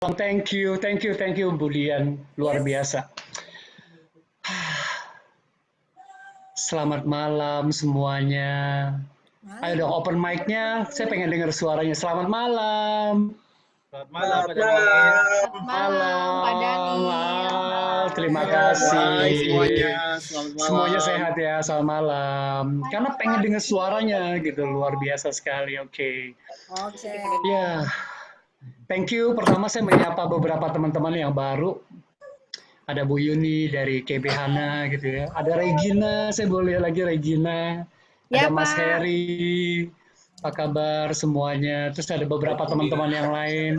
Thank you, Bu Dian. Luar Yes. biasa. Selamat malam semuanya. Ayo dong, open mic-nya. Saya pengen dengar suaranya. Selamat malam. Selamat malam, Pak Selamat Daniel. malam. Malam, Pak Daniel. Terima Hai kasih. semuanya, selamat malam. Semuanya sehat ya, selamat malam. Karena pengen dengar suaranya gitu, luar biasa sekali. Oke. Oke. Ya, thank you. Pertama saya menyapa beberapa teman-teman yang baru. Ada Bu Yuni dari KB Hana gitu ya. Ada Regina, saya boleh lagi Regina. Ada Ya, Mas Pak. Heri. Apa kabar semuanya? Terus ada beberapa teman-teman yang lain.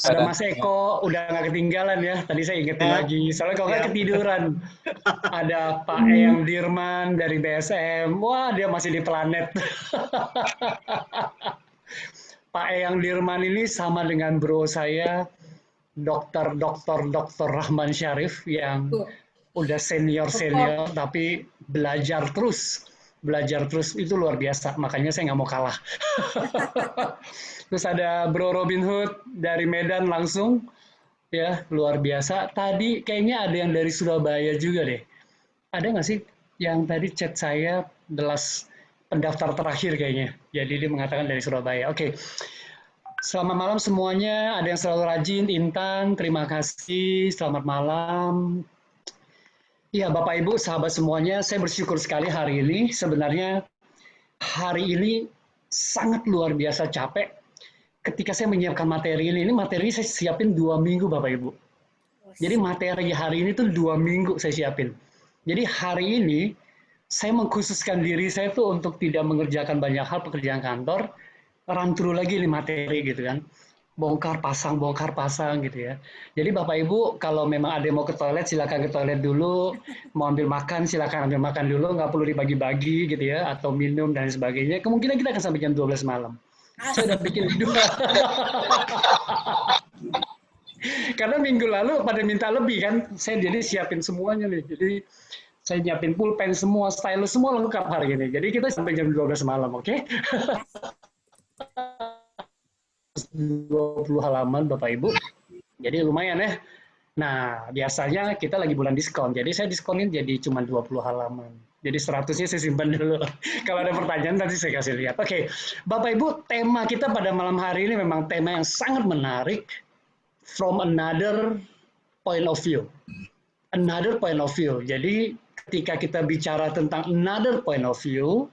Ada Mas Eko, udah nggak ketinggalan ya. Tadi saya ingetin lagi. Soalnya kalau nggak ketiduran. Ada Pak Eyang Dirman dari BSM. Wah, dia masih di planet. Pak Eyang Dirman ini sama dengan bro saya, Dokter Rahman Syarif yang udah senior tapi belajar terus itu luar biasa, makanya saya nggak mau kalah. Terus ada Bro Robin Hood dari Medan langsung, ya luar biasa. Tadi kayaknya ada yang dari Surabaya juga deh. Ada nggak sih yang tadi chat saya the last pendaftar terakhir kayaknya. Jadi dia mengatakan dari Surabaya. Oke. Selamat malam semuanya, ada yang selalu rajin, Intan, terima kasih, selamat malam. Ya, Bapak Ibu, sahabat semuanya, saya bersyukur sekali hari ini. Sebenarnya hari ini sangat luar biasa capek. Ketika saya menyiapkan materi ini materi saya siapin 2 minggu Bapak Ibu. Jadi materi hari ini tuh 2 minggu saya siapin. Jadi hari ini saya mengkhususkan diri saya tuh untuk tidak mengerjakan banyak hal pekerjaan kantor, run through lagi nih materi gitu kan, bongkar pasang gitu ya. Jadi Bapak Ibu kalau memang ada yang mau ke toilet silakan ke toilet dulu, mau ambil makan silakan ambil makan dulu, nggak perlu dibagi-bagi gitu ya, atau minum dan sebagainya. Kemungkinan kita akan sampai jam 12 malam. Saya udah bikin 2. Karena minggu lalu pada minta lebih kan, saya jadi siapin semuanya nih. Jadi saya nyiapin pulpen semua, stylus semua lengkap hari ini. Jadi kita sampai jam 12 malam, oke? Okay? 20 halaman Bapak Ibu. Jadi lumayan ya. Nah, biasanya kita lagi bulan diskon. Jadi saya diskonin jadi cuma 20 halaman. Jadi 100-nya saya simpan dulu. Kalau ada pertanyaan nanti saya kasih lihat. Oke, Bapak Ibu, tema kita pada malam hari ini memang tema yang sangat menarik from another point of view. Another point of view. Jadi ketika kita bicara tentang another point of view,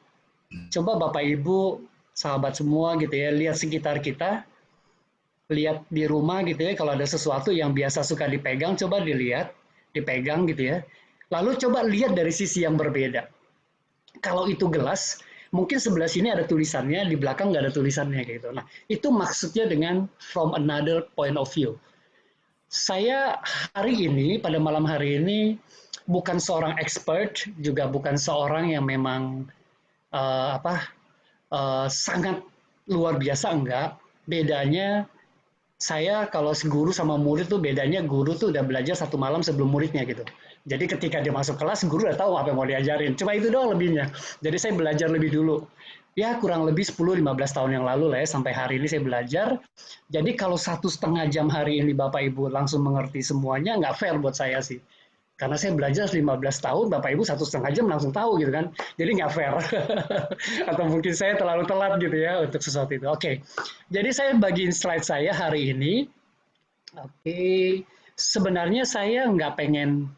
coba Bapak Ibu, sahabat semua gitu ya, lihat sekitar kita, lihat di rumah gitu ya, kalau ada sesuatu yang biasa suka dipegang, coba dilihat, dipegang gitu ya. Lalu coba lihat dari sisi yang berbeda. Kalau itu gelas, mungkin sebelah sini ada tulisannya, di belakang nggak ada tulisannya gitu. Nah, itu maksudnya dengan from another point of view. Saya hari ini, pada malam hari ini, bukan seorang expert, juga bukan seorang yang memang sangat luar biasa, enggak. Bedanya, saya kalau guru sama murid tuh bedanya guru tuh udah belajar 1 malam sebelum muridnya gitu. Jadi ketika dia masuk kelas, guru udah tahu apa yang mau diajarin. Cuma itu doang lebihnya. Jadi saya belajar lebih dulu. Ya kurang lebih 10-15 tahun yang lalu lah ya, sampai hari ini saya belajar. Jadi kalau 1,5 jam hari ini Bapak Ibu langsung mengerti semuanya, nggak fair buat saya sih. Karena saya belajar 15 tahun, Bapak Ibu 1,5 jam langsung tahu gitu kan. Jadi nggak fair. Atau mungkin saya terlalu telat gitu ya untuk sesuatu itu. Oke, jadi saya bagiin slide saya hari ini. Oke, sebenarnya saya nggak pengen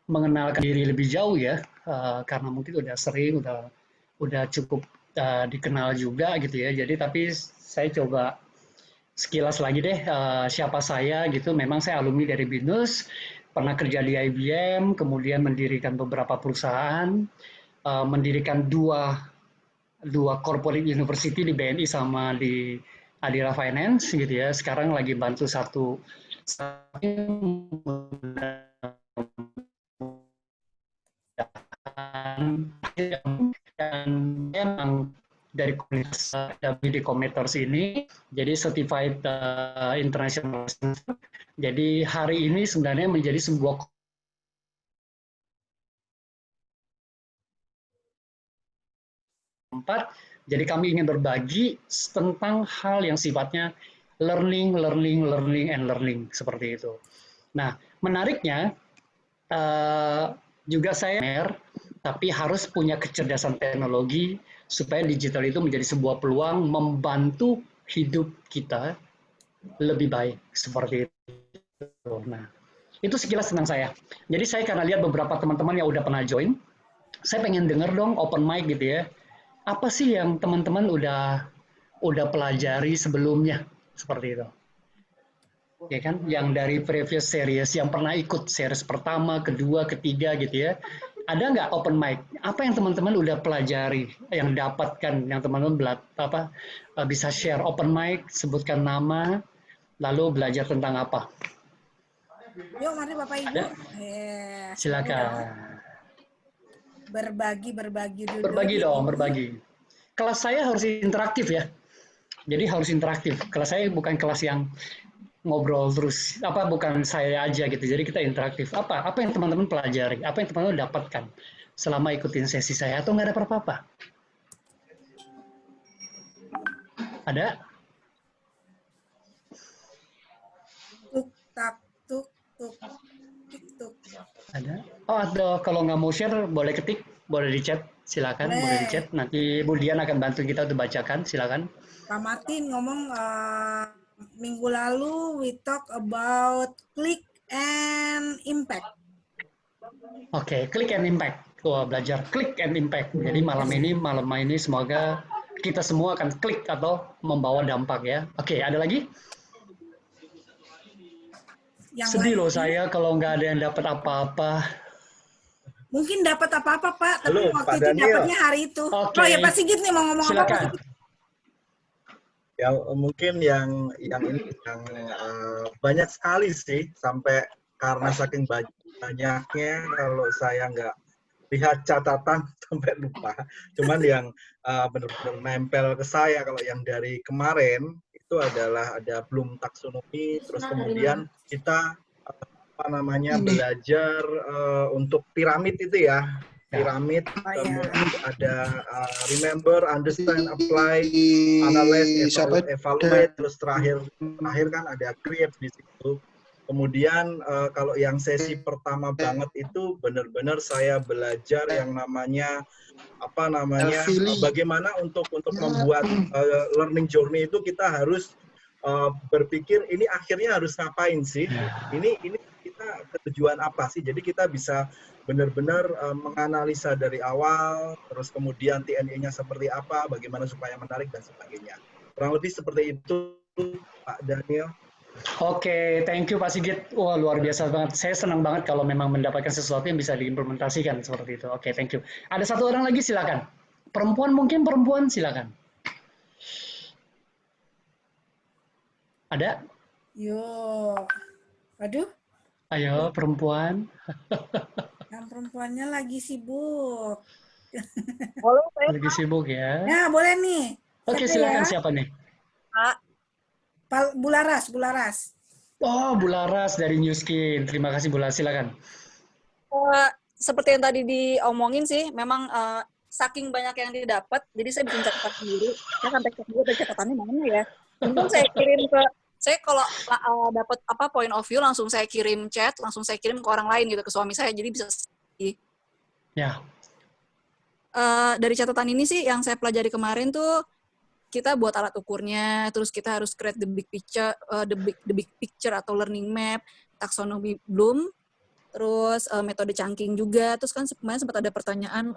mengenalkan diri lebih jauh ya, karena mungkin udah sering, udah cukup dikenal juga gitu ya. Jadi tapi saya coba sekilas lagi deh siapa saya gitu. Memang saya alumni dari BINUS, pernah kerja di IBM, kemudian mendirikan beberapa perusahaan, mendirikan dua corporate university di BNI sama di Adira Finance gitu ya. Sekarang lagi bantu satu dan memang dari komunitas WD Committers ini, jadi Certified International. Jadi hari ini sebenarnya menjadi sebuah tempat, jadi kami ingin berbagi tentang hal yang sifatnya learning, learning, learning, and learning seperti itu. Nah, menariknya juga saya tapi harus punya kecerdasan teknologi supaya digital itu menjadi sebuah peluang membantu hidup kita lebih baik seperti itu. Nah, itu sekilas tentang saya. Jadi saya karena lihat beberapa teman-teman yang udah pernah join, saya pengen denger dong open mic gitu ya. Apa sih yang teman-teman udah pelajari sebelumnya seperti itu? Ya kan, yang dari previous series yang pernah ikut series pertama, kedua, ketiga gitu ya. Ada nggak open mic? Apa yang teman-teman udah pelajari, yang dapatkan, yang teman-teman bisa share open mic, sebutkan nama, lalu belajar tentang apa? Yuk, mari Bapak Ibu. Ada? Seru dong. Silakan. Berbagi dulu Berbagi nih. dong, berbagi. Kelas saya harus interaktif ya. Jadi harus interaktif. Kelas saya bukan kelas yang ngobrol terus, bukan saya aja gitu. Jadi kita interaktif. Apa yang teman-teman pelajari? Apa yang teman-teman dapatkan selama ikutin sesi saya atau nggak ada apa-apa? Ada? Tuk tak tuk tuk tik tuk. Ada? Oh, ada. Kalau nggak mau share, boleh ketik, boleh di chat. Silakan, boleh di chat. Nanti Bu Dian akan bantu kita untuk bacakan. Silakan. Pak Martin ngomong minggu lalu we talk about click and impact. Oke, click and impact. Wah, belajar click and impact. Jadi malam ini semoga kita semua akan klik atau membawa dampak ya. Oke, ada lagi? Yang Sedih lain, loh saya kalau nggak ada yang dapat apa-apa. mungkin dapat apa-apa Pak, tapi Halo, waktu Pak itu Daniel. dapatnya hari itu. Oke. Oh ya Pak Sigit nih mau ngomong apa Pak Silakan. Sigit? Ya mungkin yang banyak sekali sih, sampai karena saking banyaknya kalau saya nggak lihat catatan sampai lupa. Cuman yang benar-benar nempel ke saya kalau yang dari kemarin itu adalah ada Bloom taksonomi, terus kemudian kita belajar untuk piramid itu ya. Piramid, kemudian ada remember, understand, apply, analyze, evaluate, terus terakhir kan ada create di situ. Kemudian kalau yang sesi pertama banget itu benar-benar saya belajar yang namanya bagaimana untuk membuat learning journey itu kita harus berpikir ini akhirnya harus ngapain sih? Ini kita tujuan apa sih? Jadi kita bisa benar-benar menganalisa dari awal, terus kemudian TNE-nya seperti apa, bagaimana supaya menarik dan sebagainya. Kurang lebih seperti itu, Pak Daniel. Oke, thank you Pak Sigit. Wah, luar biasa banget. Saya senang banget kalau memang mendapatkan sesuatu yang bisa diimplementasikan seperti itu. Oke, thank you. Ada satu orang lagi, silakan. Perempuan, silakan. Ada? Yuk. Aduh. Ayo, perempuan. Yang perempuannya lagi sibuk. Lagi sibuk ya. Nah, boleh nih. Oke, silakan ya. Siapa nih? Bularas. Oh, Bularas dari New Skin. Terima kasih Bularas, silakan. Seperti yang tadi diomongin sih, memang saking banyak yang didapat, jadi saya bikin catatan sendiri. Saya sampai cek dulu catatannya mana ya. Kemudian saya kirim saya kalau dapat point of view langsung saya kirim chat, langsung saya kirim ke orang lain gitu, ke suami saya, jadi bisa. Ya. Dari catatan ini sih yang saya pelajari kemarin tuh, kita buat alat ukurnya, terus kita harus create the big picture atau learning map, taksonomi Bloom, terus metode chunking juga. Terus kan kemarin sempat ada pertanyaan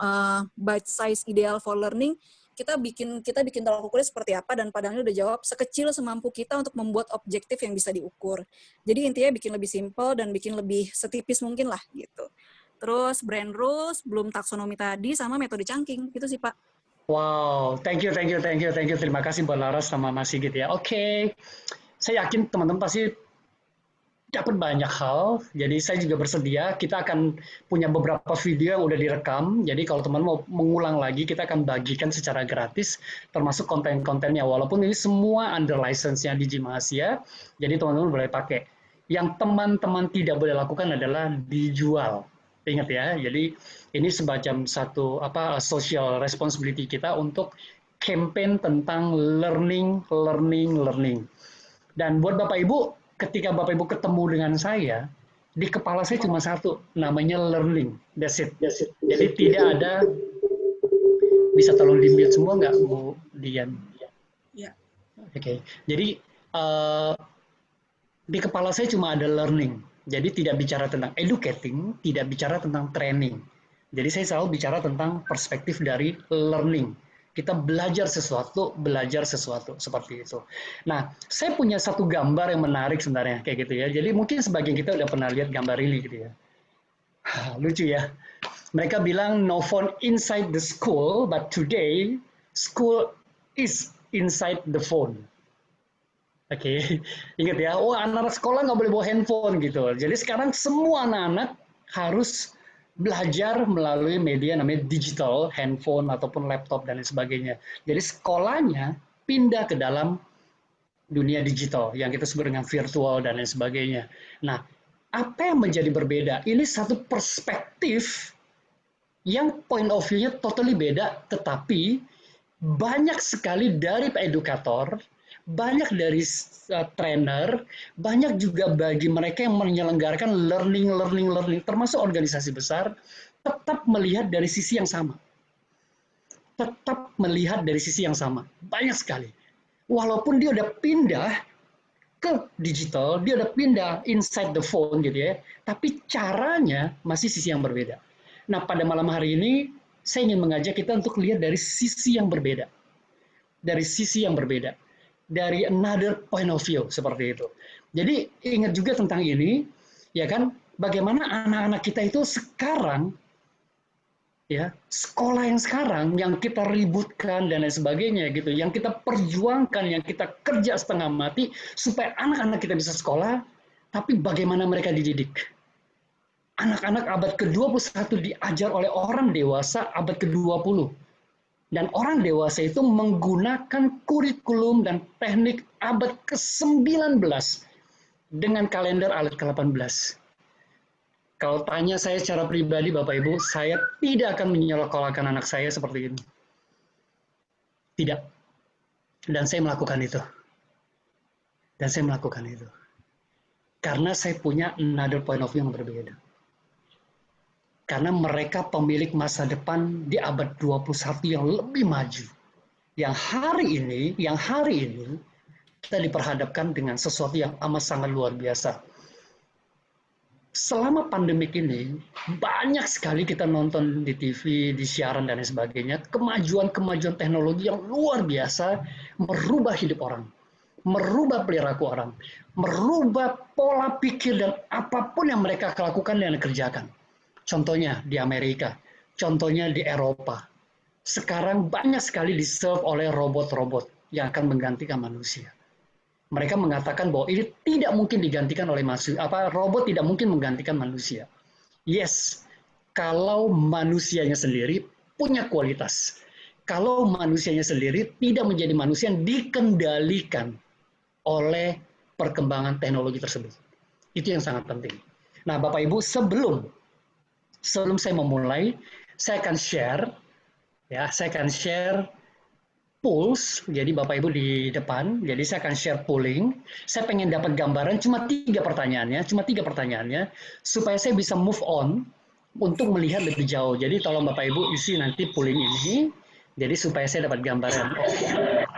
bite size ideal for learning. Kita bikin tolak ukurnya seperti apa, dan Pak Daniel udah jawab sekecil semampu kita untuk membuat objektif yang bisa diukur. Jadi intinya bikin lebih simple dan bikin lebih setipis mungkin lah gitu. Terus brand rules, belum taksonomi tadi, sama metode chunking, gitu sih Pak. Wow, thank you. Terima kasih buat Laras sama Mas Sigit ya. Oke, saya yakin teman-teman pasti dapat banyak hal. Jadi saya juga bersedia. Kita akan punya beberapa video yang udah direkam. Jadi kalau teman mau mengulang lagi, kita akan bagikan secara gratis, termasuk konten-kontennya. Walaupun ini semua under license-nya Digimahasia, jadi teman-teman boleh pakai. Yang teman-teman tidak boleh lakukan adalah dijual. Ingat ya. Jadi ini semacam satu social responsibility kita untuk campaign tentang learning. Dan buat Bapak Ibu, ketika Bapak Ibu ketemu dengan saya, di kepala saya cuma satu, namanya learning. That's it. Jadi tidak ada, bisa tolong di-mute semua nggak, Bu Dian? Ya. Oke. Jadi di kepala saya cuma ada learning. Jadi tidak bicara tentang educating, tidak bicara tentang training. Jadi saya selalu bicara tentang perspektif dari learning. Kita belajar sesuatu seperti itu. Nah, saya punya satu gambar yang menarik sebenarnya kayak gitu ya. Jadi mungkin sebagian kita udah pernah lihat gambar ini gitu ya. Lucu ya. Mereka bilang no phone inside the school, but today school is inside the phone. Oke, ingat ya. Oh, anak-anak sekolah nggak boleh bawa handphone gitu. Jadi sekarang semua anak-anak harus belajar melalui media namanya digital, handphone ataupun laptop dan lain sebagainya. Jadi sekolahnya pindah ke dalam dunia digital yang kita sebut dengan virtual dan lain sebagainya. Nah, apa yang menjadi berbeda? Ini satu perspektif yang point of view-nya totally beda, tetapi banyak sekali dari edukator, banyak dari trainer, banyak juga bagi mereka yang menyelenggarakan learning, termasuk organisasi besar, tetap melihat dari sisi yang sama. Tetap melihat dari sisi yang sama. Banyak sekali. Walaupun dia udah pindah ke digital, dia udah pindah inside the phone gitu ya, tapi caranya masih sisi yang berbeda. Nah, pada malam hari ini, saya ingin mengajak kita untuk lihat dari sisi yang berbeda. Dari sisi yang berbeda. Dari another point of view, seperti itu. Jadi, ingat juga tentang ini, ya kan, bagaimana anak-anak kita itu sekarang, ya, sekolah yang sekarang, yang kita ributkan dan lain sebagainya, gitu, yang kita perjuangkan, yang kita kerja setengah mati, supaya anak-anak kita bisa sekolah, tapi bagaimana mereka dididik. Anak-anak abad ke-21 diajar oleh orang dewasa abad ke-20. Dan orang dewasa itu menggunakan kurikulum dan teknik abad ke-19 dengan kalender abad ke-18. Kalau tanya saya secara pribadi, Bapak Ibu, saya tidak akan menyekolahkan anak saya seperti ini. Tidak. Dan saya melakukan itu. Karena saya punya another point of view yang berbeda. Karena mereka pemilik masa depan di abad 21 yang lebih maju. Yang hari ini kita diperhadapkan dengan sesuatu yang amat sangat luar biasa. Selama pandemik ini, banyak sekali kita nonton di TV, di siaran dan lain sebagainya, kemajuan teknologi yang luar biasa merubah hidup orang, merubah perilaku orang, merubah pola pikir dan apapun yang mereka lakukan dan kerjakan. Contohnya di Amerika, contohnya di Eropa. Sekarang banyak sekali di-serve oleh robot-robot yang akan menggantikan manusia. Mereka mengatakan bahwa ini tidak mungkin digantikan oleh manusia. Robot tidak mungkin menggantikan manusia. Yes, kalau manusianya sendiri punya kualitas. Kalau manusianya sendiri tidak menjadi manusia yang dikendalikan oleh perkembangan teknologi tersebut. Itu yang sangat penting. Nah, Bapak Ibu, sebelum saya memulai, saya akan share polls. Jadi Bapak Ibu di depan, jadi saya akan share polling. Saya pengen dapat gambaran cuma 3 pertanyaannya, supaya saya bisa move on untuk melihat lebih jauh. Jadi tolong Bapak Ibu isi nanti polling ini, jadi supaya saya dapat gambaran.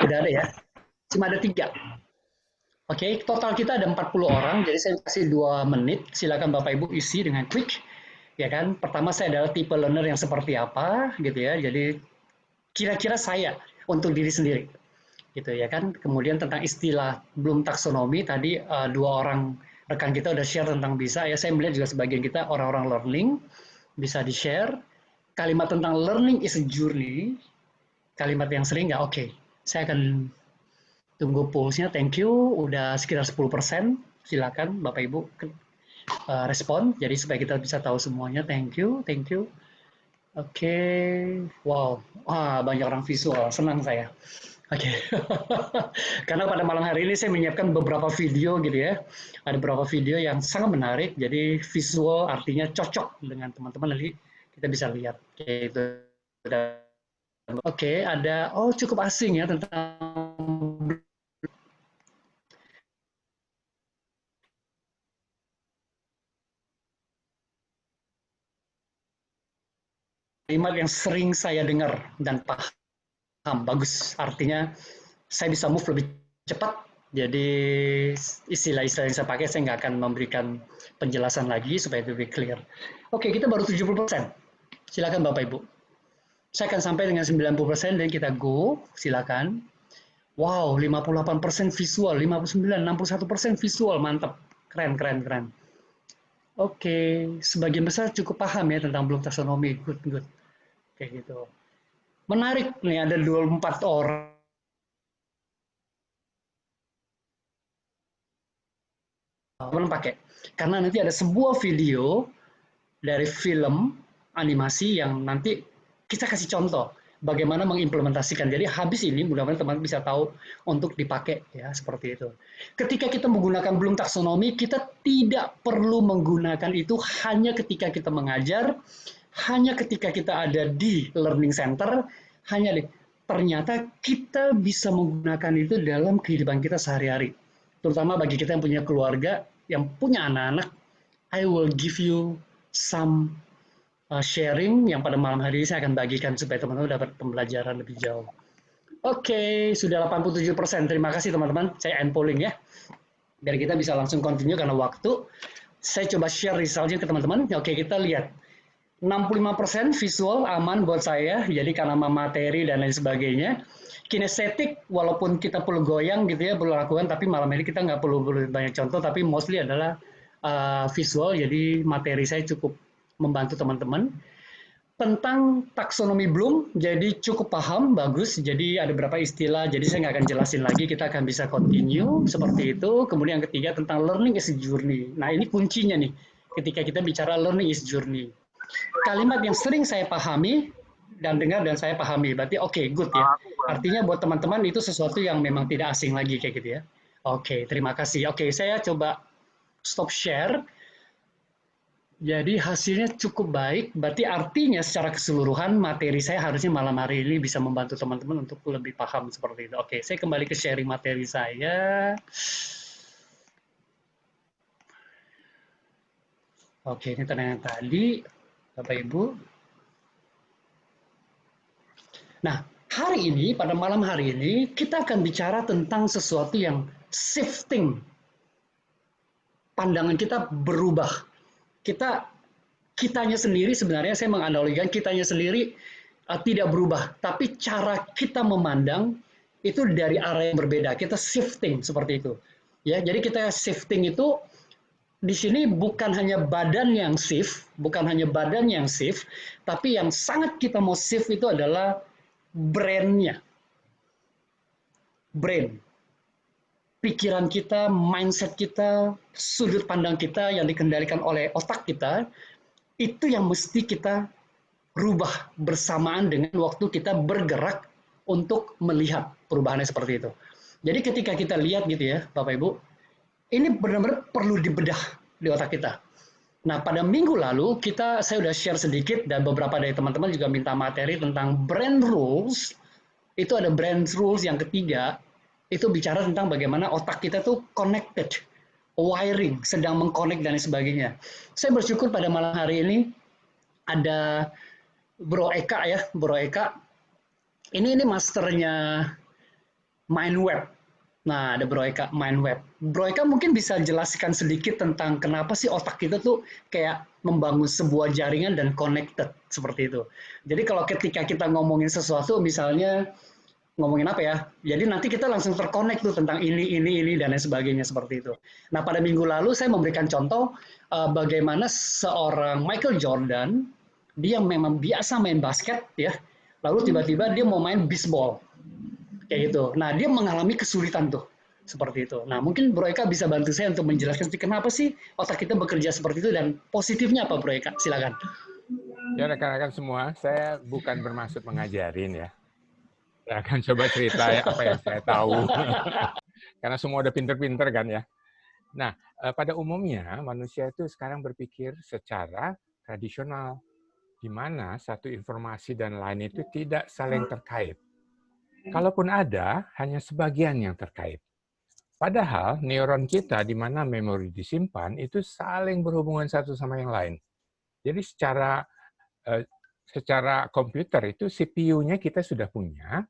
Udah ada ya? Cuma ada 3. Oke, total kita ada 40 orang, jadi saya kasih 2 menit. Silakan Bapak Ibu isi dengan quick. Ya kan, pertama saya adalah tipe learner yang seperti apa gitu ya, jadi kira-kira saya untuk diri sendiri gitu ya kan. Kemudian tentang istilah Bloom taksonomi tadi 2 orang rekan kita udah share tentang bisa ya, saya melihat juga sebagian kita orang-orang learning bisa di share. Kalimat tentang learning is a journey, kalimat yang sering nggak? Oke, saya akan tunggu pulse-nya. Thank you, udah sekitar 10%. Silakan Bapak Ibu respon, jadi supaya kita bisa tahu semuanya. Thank you. Oke, wow, banyak orang visual, senang saya. Oke, karena pada malam hari ini saya menyiapkan beberapa video gitu ya, ada beberapa video yang sangat menarik, jadi visual artinya cocok dengan teman-teman, nanti kita bisa lihat. Oke, ada, cukup asing ya tentang kalimat yang sering saya dengar dan paham. Bagus, artinya saya bisa move lebih cepat. Jadi istilah-istilah yang saya pakai saya nggak akan memberikan penjelasan lagi supaya lebih clear. Oke, kita baru 70%. Silakan Bapak Ibu. Saya akan sampai dengan 90% dan kita go. Silakan. Wow, 58% visual, 59, 61% visual, mantap. Keren, keren, keren. Oke, sebagian besar cukup paham ya tentang Bloom taksonomi. Good, good. Kayak gitu. Menarik nih, ada 24 orang pakai. Karena nanti ada sebuah video dari film animasi yang nanti kita kasih contoh bagaimana mengimplementasikan. Jadi habis ini mudah-mudahan teman-teman bisa tahu untuk dipakai ya seperti itu. Ketika kita menggunakan Bloom taksonomi, kita tidak perlu menggunakan itu hanya ketika kita mengajar, hanya ketika kita ada di learning center, hanya di ternyata kita bisa menggunakan itu dalam kehidupan kita sehari-hari. Terutama bagi kita yang punya keluarga, yang punya anak-anak, I will give you some sharing yang pada malam hari ini saya akan bagikan supaya teman-teman dapat pembelajaran lebih jauh. Oke, sudah 87%. Terima kasih teman-teman. Saya end polling ya. Biar kita bisa langsung continue karena waktu. Saya coba share resultnya ke teman-teman. Oke, kita lihat. 65% visual aman buat saya, jadi karena materi dan lain sebagainya. Kinestetik, walaupun kita perlu goyang gitu ya, perlu lakukan, tapi malam ini kita nggak perlu banyak contoh, tapi mostly adalah visual, jadi materi saya cukup membantu teman-teman. Tentang taksonomi Bloom, jadi cukup paham, bagus, jadi ada beberapa istilah, jadi saya nggak akan jelasin lagi, kita akan bisa continue, seperti itu. Kemudian yang ketiga tentang learning is a journey. Nah ini kuncinya nih, ketika kita bicara learning is journey. Kalimat yang sering saya pahami dan dengar dan saya pahami, berarti oke, good ya. Artinya buat teman-teman itu sesuatu yang memang tidak asing lagi kayak gitu ya. Oke, terima kasih. Oke, saya coba stop share. Jadi hasilnya cukup baik, berarti artinya secara keseluruhan materi saya harusnya malam hari ini bisa membantu teman-teman untuk lebih paham seperti itu. Oke, saya kembali ke sharing materi saya. Oke, ini tentang yang tadi, Bapak Ibu. Nah, hari ini, pada malam hari ini, kita akan bicara tentang sesuatu yang shifting. Pandangan kita berubah. Kitanya sendiri sebenarnya, saya menganalogikan kitanya sendiri tidak berubah. Tapi cara kita memandang itu dari arah yang berbeda. Kita shifting seperti itu. Ya, jadi kita shifting itu di sini bukan hanya badan yang shift, tapi yang sangat kita mau shift itu adalah brain-nya. Brain. Pikiran kita, mindset kita, sudut pandang kita yang dikendalikan oleh otak kita, itu yang mesti kita rubah bersamaan dengan waktu kita bergerak untuk melihat perubahannya seperti itu. Jadi ketika kita lihat gitu ya, Bapak Ibu, ini benar-benar perlu dibedah di otak kita. Nah, pada minggu lalu saya sudah share sedikit dan beberapa dari teman-teman juga minta materi tentang brain rules. Itu ada brain rules yang ketiga, itu bicara tentang bagaimana otak kita tuh connected, wiring, sedang mengconnect dan sebagainya. Saya bersyukur pada malam hari ini ada Bro Eka ya, Bro Eka. Ini masternya MindWeb. Nah, ada Bro Eka, MindWeb. Bro Eka mungkin bisa jelaskan sedikit tentang kenapa sih otak kita tuh kayak membangun sebuah jaringan dan connected seperti itu. Jadi kalau ketika kita ngomongin sesuatu, misalnya ngomongin apa ya, jadi nanti kita langsung terkonek tuh tentang ini, dan lain sebagainya seperti itu. Nah, pada minggu lalu saya memberikan contoh bagaimana seorang Michael Jordan, dia memang biasa main basket ya, lalu tiba-tiba dia mau main baseball. Kayak gitu. Nah, dia mengalami kesulitan tuh seperti itu. Nah, mungkin Bro Eka bisa bantu saya untuk menjelaskan kenapa sih otak kita bekerja seperti itu dan positifnya apa, Bro Eka? Silakan. Ya, rekan-rekan semua, saya bukan bermaksud mengajarin ya. Saya akan coba cerita ya apa yang saya tahu. Karena semua udah pinter-pinter kan ya. Nah, pada umumnya manusia itu sekarang berpikir secara tradisional, di mana satu informasi dan lain itu tidak saling terkait. Kalaupun ada, hanya sebagian yang terkait. Padahal neuron kita di mana memori disimpan itu saling berhubungan satu sama yang lain. Jadi secara secara komputer itu CPU-nya kita sudah punya,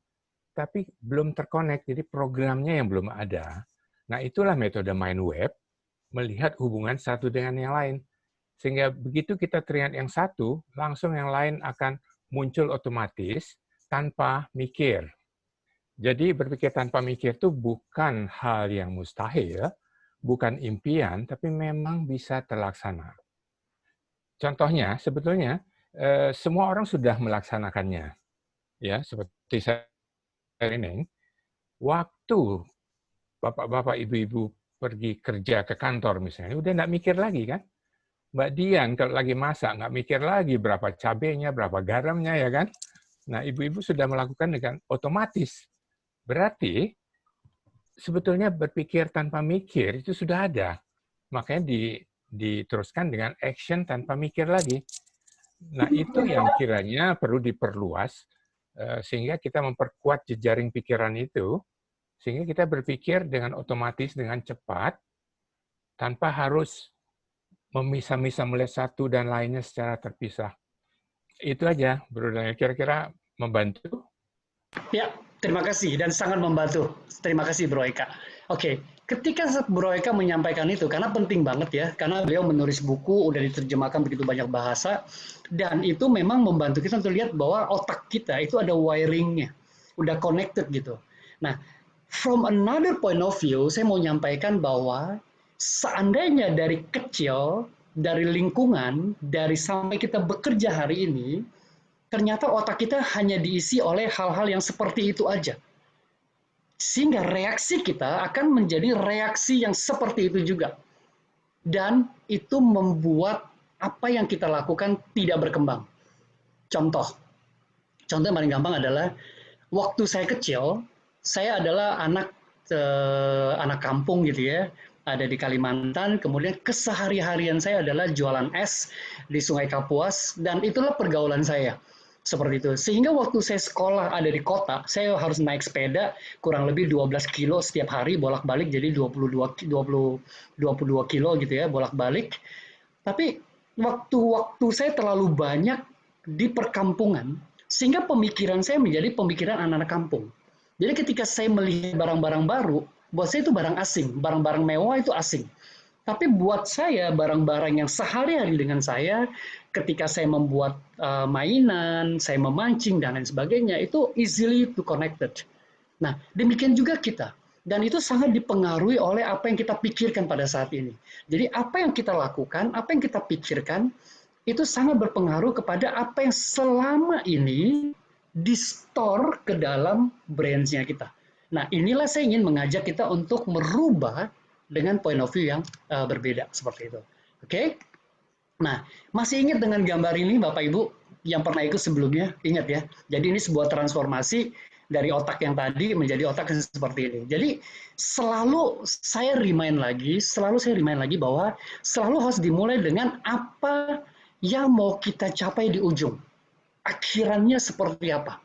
tapi belum terkonek, jadi programnya yang belum ada. Nah, itulah metode main web, melihat hubungan satu dengan yang lain. Sehingga begitu kita teringat yang satu, langsung yang lain akan muncul otomatis tanpa mikir. Jadi berpikir tanpa mikir itu bukan hal yang mustahil, bukan impian, tapi memang bisa terlaksana. Contohnya, sebetulnya semua orang sudah melaksanakannya. Ya, seperti saya ini, waktu bapak-bapak, ibu-ibu pergi kerja ke kantor misalnya, udah nggak mikir lagi kan? Mbak Dian kalau lagi masak, nggak mikir lagi berapa cabenya, berapa garamnya, ya kan? Nah, ibu-ibu sudah melakukan dengan otomatis. Berarti, sebetulnya berpikir tanpa mikir itu sudah ada. Makanya diteruskan dengan action tanpa mikir lagi. Nah, itu yang kiranya perlu diperluas, sehingga kita memperkuat jejaring pikiran itu, sehingga kita berpikir dengan otomatis, dengan cepat, tanpa harus memisah-misah melihat satu dan lainnya secara terpisah. Itu aja, Bro Daniel. Kira-kira membantu? Ya, terima kasih dan sangat membantu. Terima kasih Bro Eka. Oke, ketika Bro Eka menyampaikan itu, karena penting banget ya, karena beliau menulis buku, udah diterjemahkan begitu banyak bahasa, dan itu memang membantu kita untuk lihat bahwa otak kita itu ada wiringnya, udah connected gitu. Nah, from another point of view, saya mau nyampaikan bahwa seandainya dari kecil, dari lingkungan, dari sampai kita bekerja hari ini, ternyata otak kita hanya diisi oleh hal-hal yang seperti itu aja. Sehingga reaksi kita akan menjadi reaksi yang seperti itu juga. Dan itu membuat apa yang kita lakukan tidak berkembang. Contoh yang paling gampang adalah, waktu saya kecil, saya adalah anak kampung gitu ya, ada di Kalimantan, kemudian kesehari-harian saya adalah jualan es di Sungai Kapuas, dan itulah pergaulan saya. Seperti itu. Sehingga waktu saya sekolah ada di kota, saya harus naik sepeda kurang lebih 12 kilo setiap hari bolak-balik, jadi 22 kilo gitu ya bolak-balik. Tapi waktu saya terlalu banyak di perkampungan, sehingga pemikiran saya menjadi pemikiran anak-anak kampung. Jadi ketika saya melihat barang-barang baru, buat saya itu barang asing, barang-barang mewah itu asing. Tapi buat saya, barang-barang yang sehari-hari dengan saya, ketika saya membuat mainan, saya memancing, dan lain sebagainya, itu easily to connected. Nah, demikian juga kita. Dan itu sangat dipengaruhi oleh apa yang kita pikirkan pada saat ini. Jadi apa yang kita lakukan, apa yang kita pikirkan, itu sangat berpengaruh kepada apa yang selama ini di-store ke dalam brains-nya kita. Nah, inilah saya ingin mengajak kita untuk merubah dengan point of view yang berbeda seperti itu. Oke? Nah, masih ingat dengan gambar ini Bapak Ibu yang pernah ikut sebelumnya? Ingat ya. Jadi ini sebuah transformasi dari otak yang tadi menjadi otak yang seperti ini. Jadi selalu saya remind lagi bahwa selalu harus dimulai dengan apa yang mau kita capai di ujung. Akhirannya seperti apa?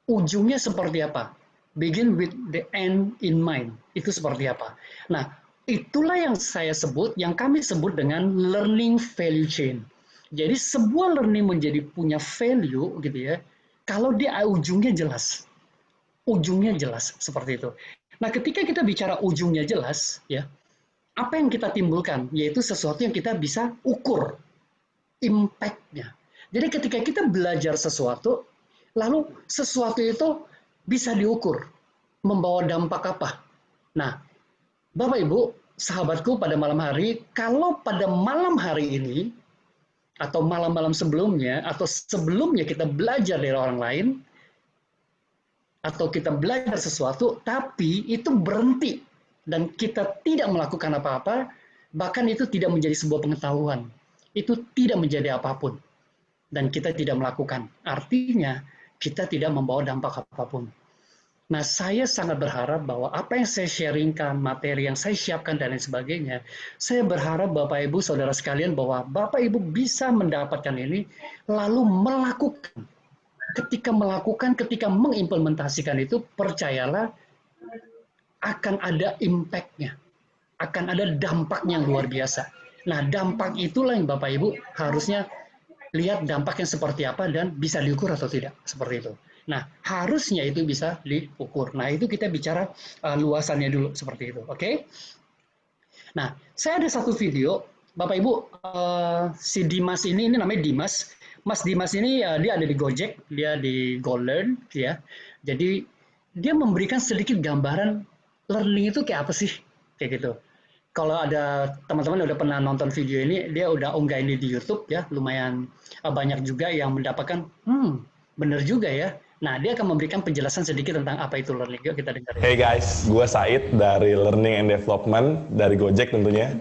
Ujungnya seperti apa? Begin with the end in mind. Itu seperti apa? Nah, itulah yang saya sebut, yang kami sebut dengan learning value chain. Jadi sebuah learning menjadi punya value gitu ya, kalau dia ujungnya jelas. Ujungnya jelas seperti itu. Nah, ketika kita bicara ujungnya jelas, ya, apa yang kita timbulkan? Yaitu sesuatu yang kita bisa ukur impact-nya. Jadi ketika kita belajar sesuatu, lalu sesuatu itu bisa diukur, membawa dampak apa. Nah, Bapak Ibu, sahabatku pada malam hari, kalau pada malam hari ini, atau malam-malam sebelumnya, atau sebelumnya kita belajar dari orang lain, atau kita belajar sesuatu, tapi itu berhenti, dan kita tidak melakukan apa-apa, bahkan itu tidak menjadi sebuah pengetahuan. Itu tidak menjadi apapun. Dan kita tidak melakukan. Artinya, kita tidak membawa dampak apapun. Nah, saya sangat berharap bahwa apa yang saya sharingkan, materi yang saya siapkan, dan lain sebagainya, saya berharap Bapak Ibu, Saudara sekalian, bahwa Bapak Ibu bisa mendapatkan ini, lalu melakukan. Ketika mengimplementasikan itu, percayalah, akan ada impact-nya. Akan ada dampaknya yang luar biasa. Nah, dampak itulah yang Bapak Ibu harusnya lihat dampaknya seperti apa dan bisa diukur atau tidak, seperti itu. Nah, harusnya itu bisa diukur. Nah, itu kita bicara luasannya dulu, seperti itu. Oke? Nah, saya ada satu video, Bapak Ibu, si Dimas ini namanya Dimas. Mas Dimas ini dia ada di Gojek, dia di GoLearn, ya. Jadi, dia memberikan sedikit gambaran learning itu kayak apa sih, kayak gitu. Kalau ada teman-teman udah pernah nonton video ini, dia udah unggah ini di YouTube ya, lumayan banyak juga yang mendapatkan, bener juga ya. Nah, dia akan memberikan penjelasan sedikit tentang apa itu learning. Yuk kita dengar. Hey guys, gue Said dari Learning and Development dari Gojek tentunya.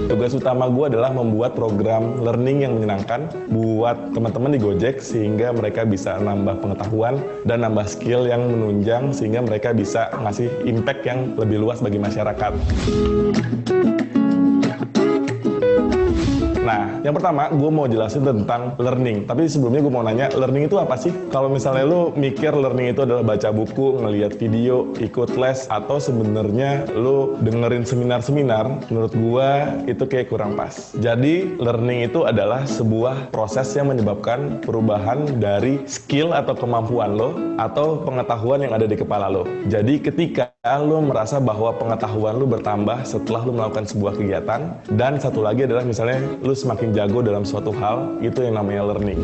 Tugas utama gue adalah membuat program learning yang menyenangkan buat teman-teman di Gojek sehingga mereka bisa nambah pengetahuan dan nambah skill yang menunjang sehingga mereka bisa ngasih impact yang lebih luas bagi masyarakat. Nah, yang pertama gue mau jelasin tentang learning. Tapi sebelumnya gue mau nanya, learning itu apa sih? Kalau misalnya lu mikir learning itu adalah baca buku, ngelihat video, ikut les, atau sebenarnya lu dengerin seminar-seminar, menurut gue itu kayak kurang pas. Jadi, learning itu adalah sebuah proses yang menyebabkan perubahan dari skill atau kemampuan lo, atau pengetahuan yang ada di kepala lo. Jadi, ketika lo merasa bahwa pengetahuan lo bertambah setelah lo melakukan sebuah kegiatan, dan satu lagi adalah misalnya lo semakin jago dalam suatu hal, itu yang namanya learning.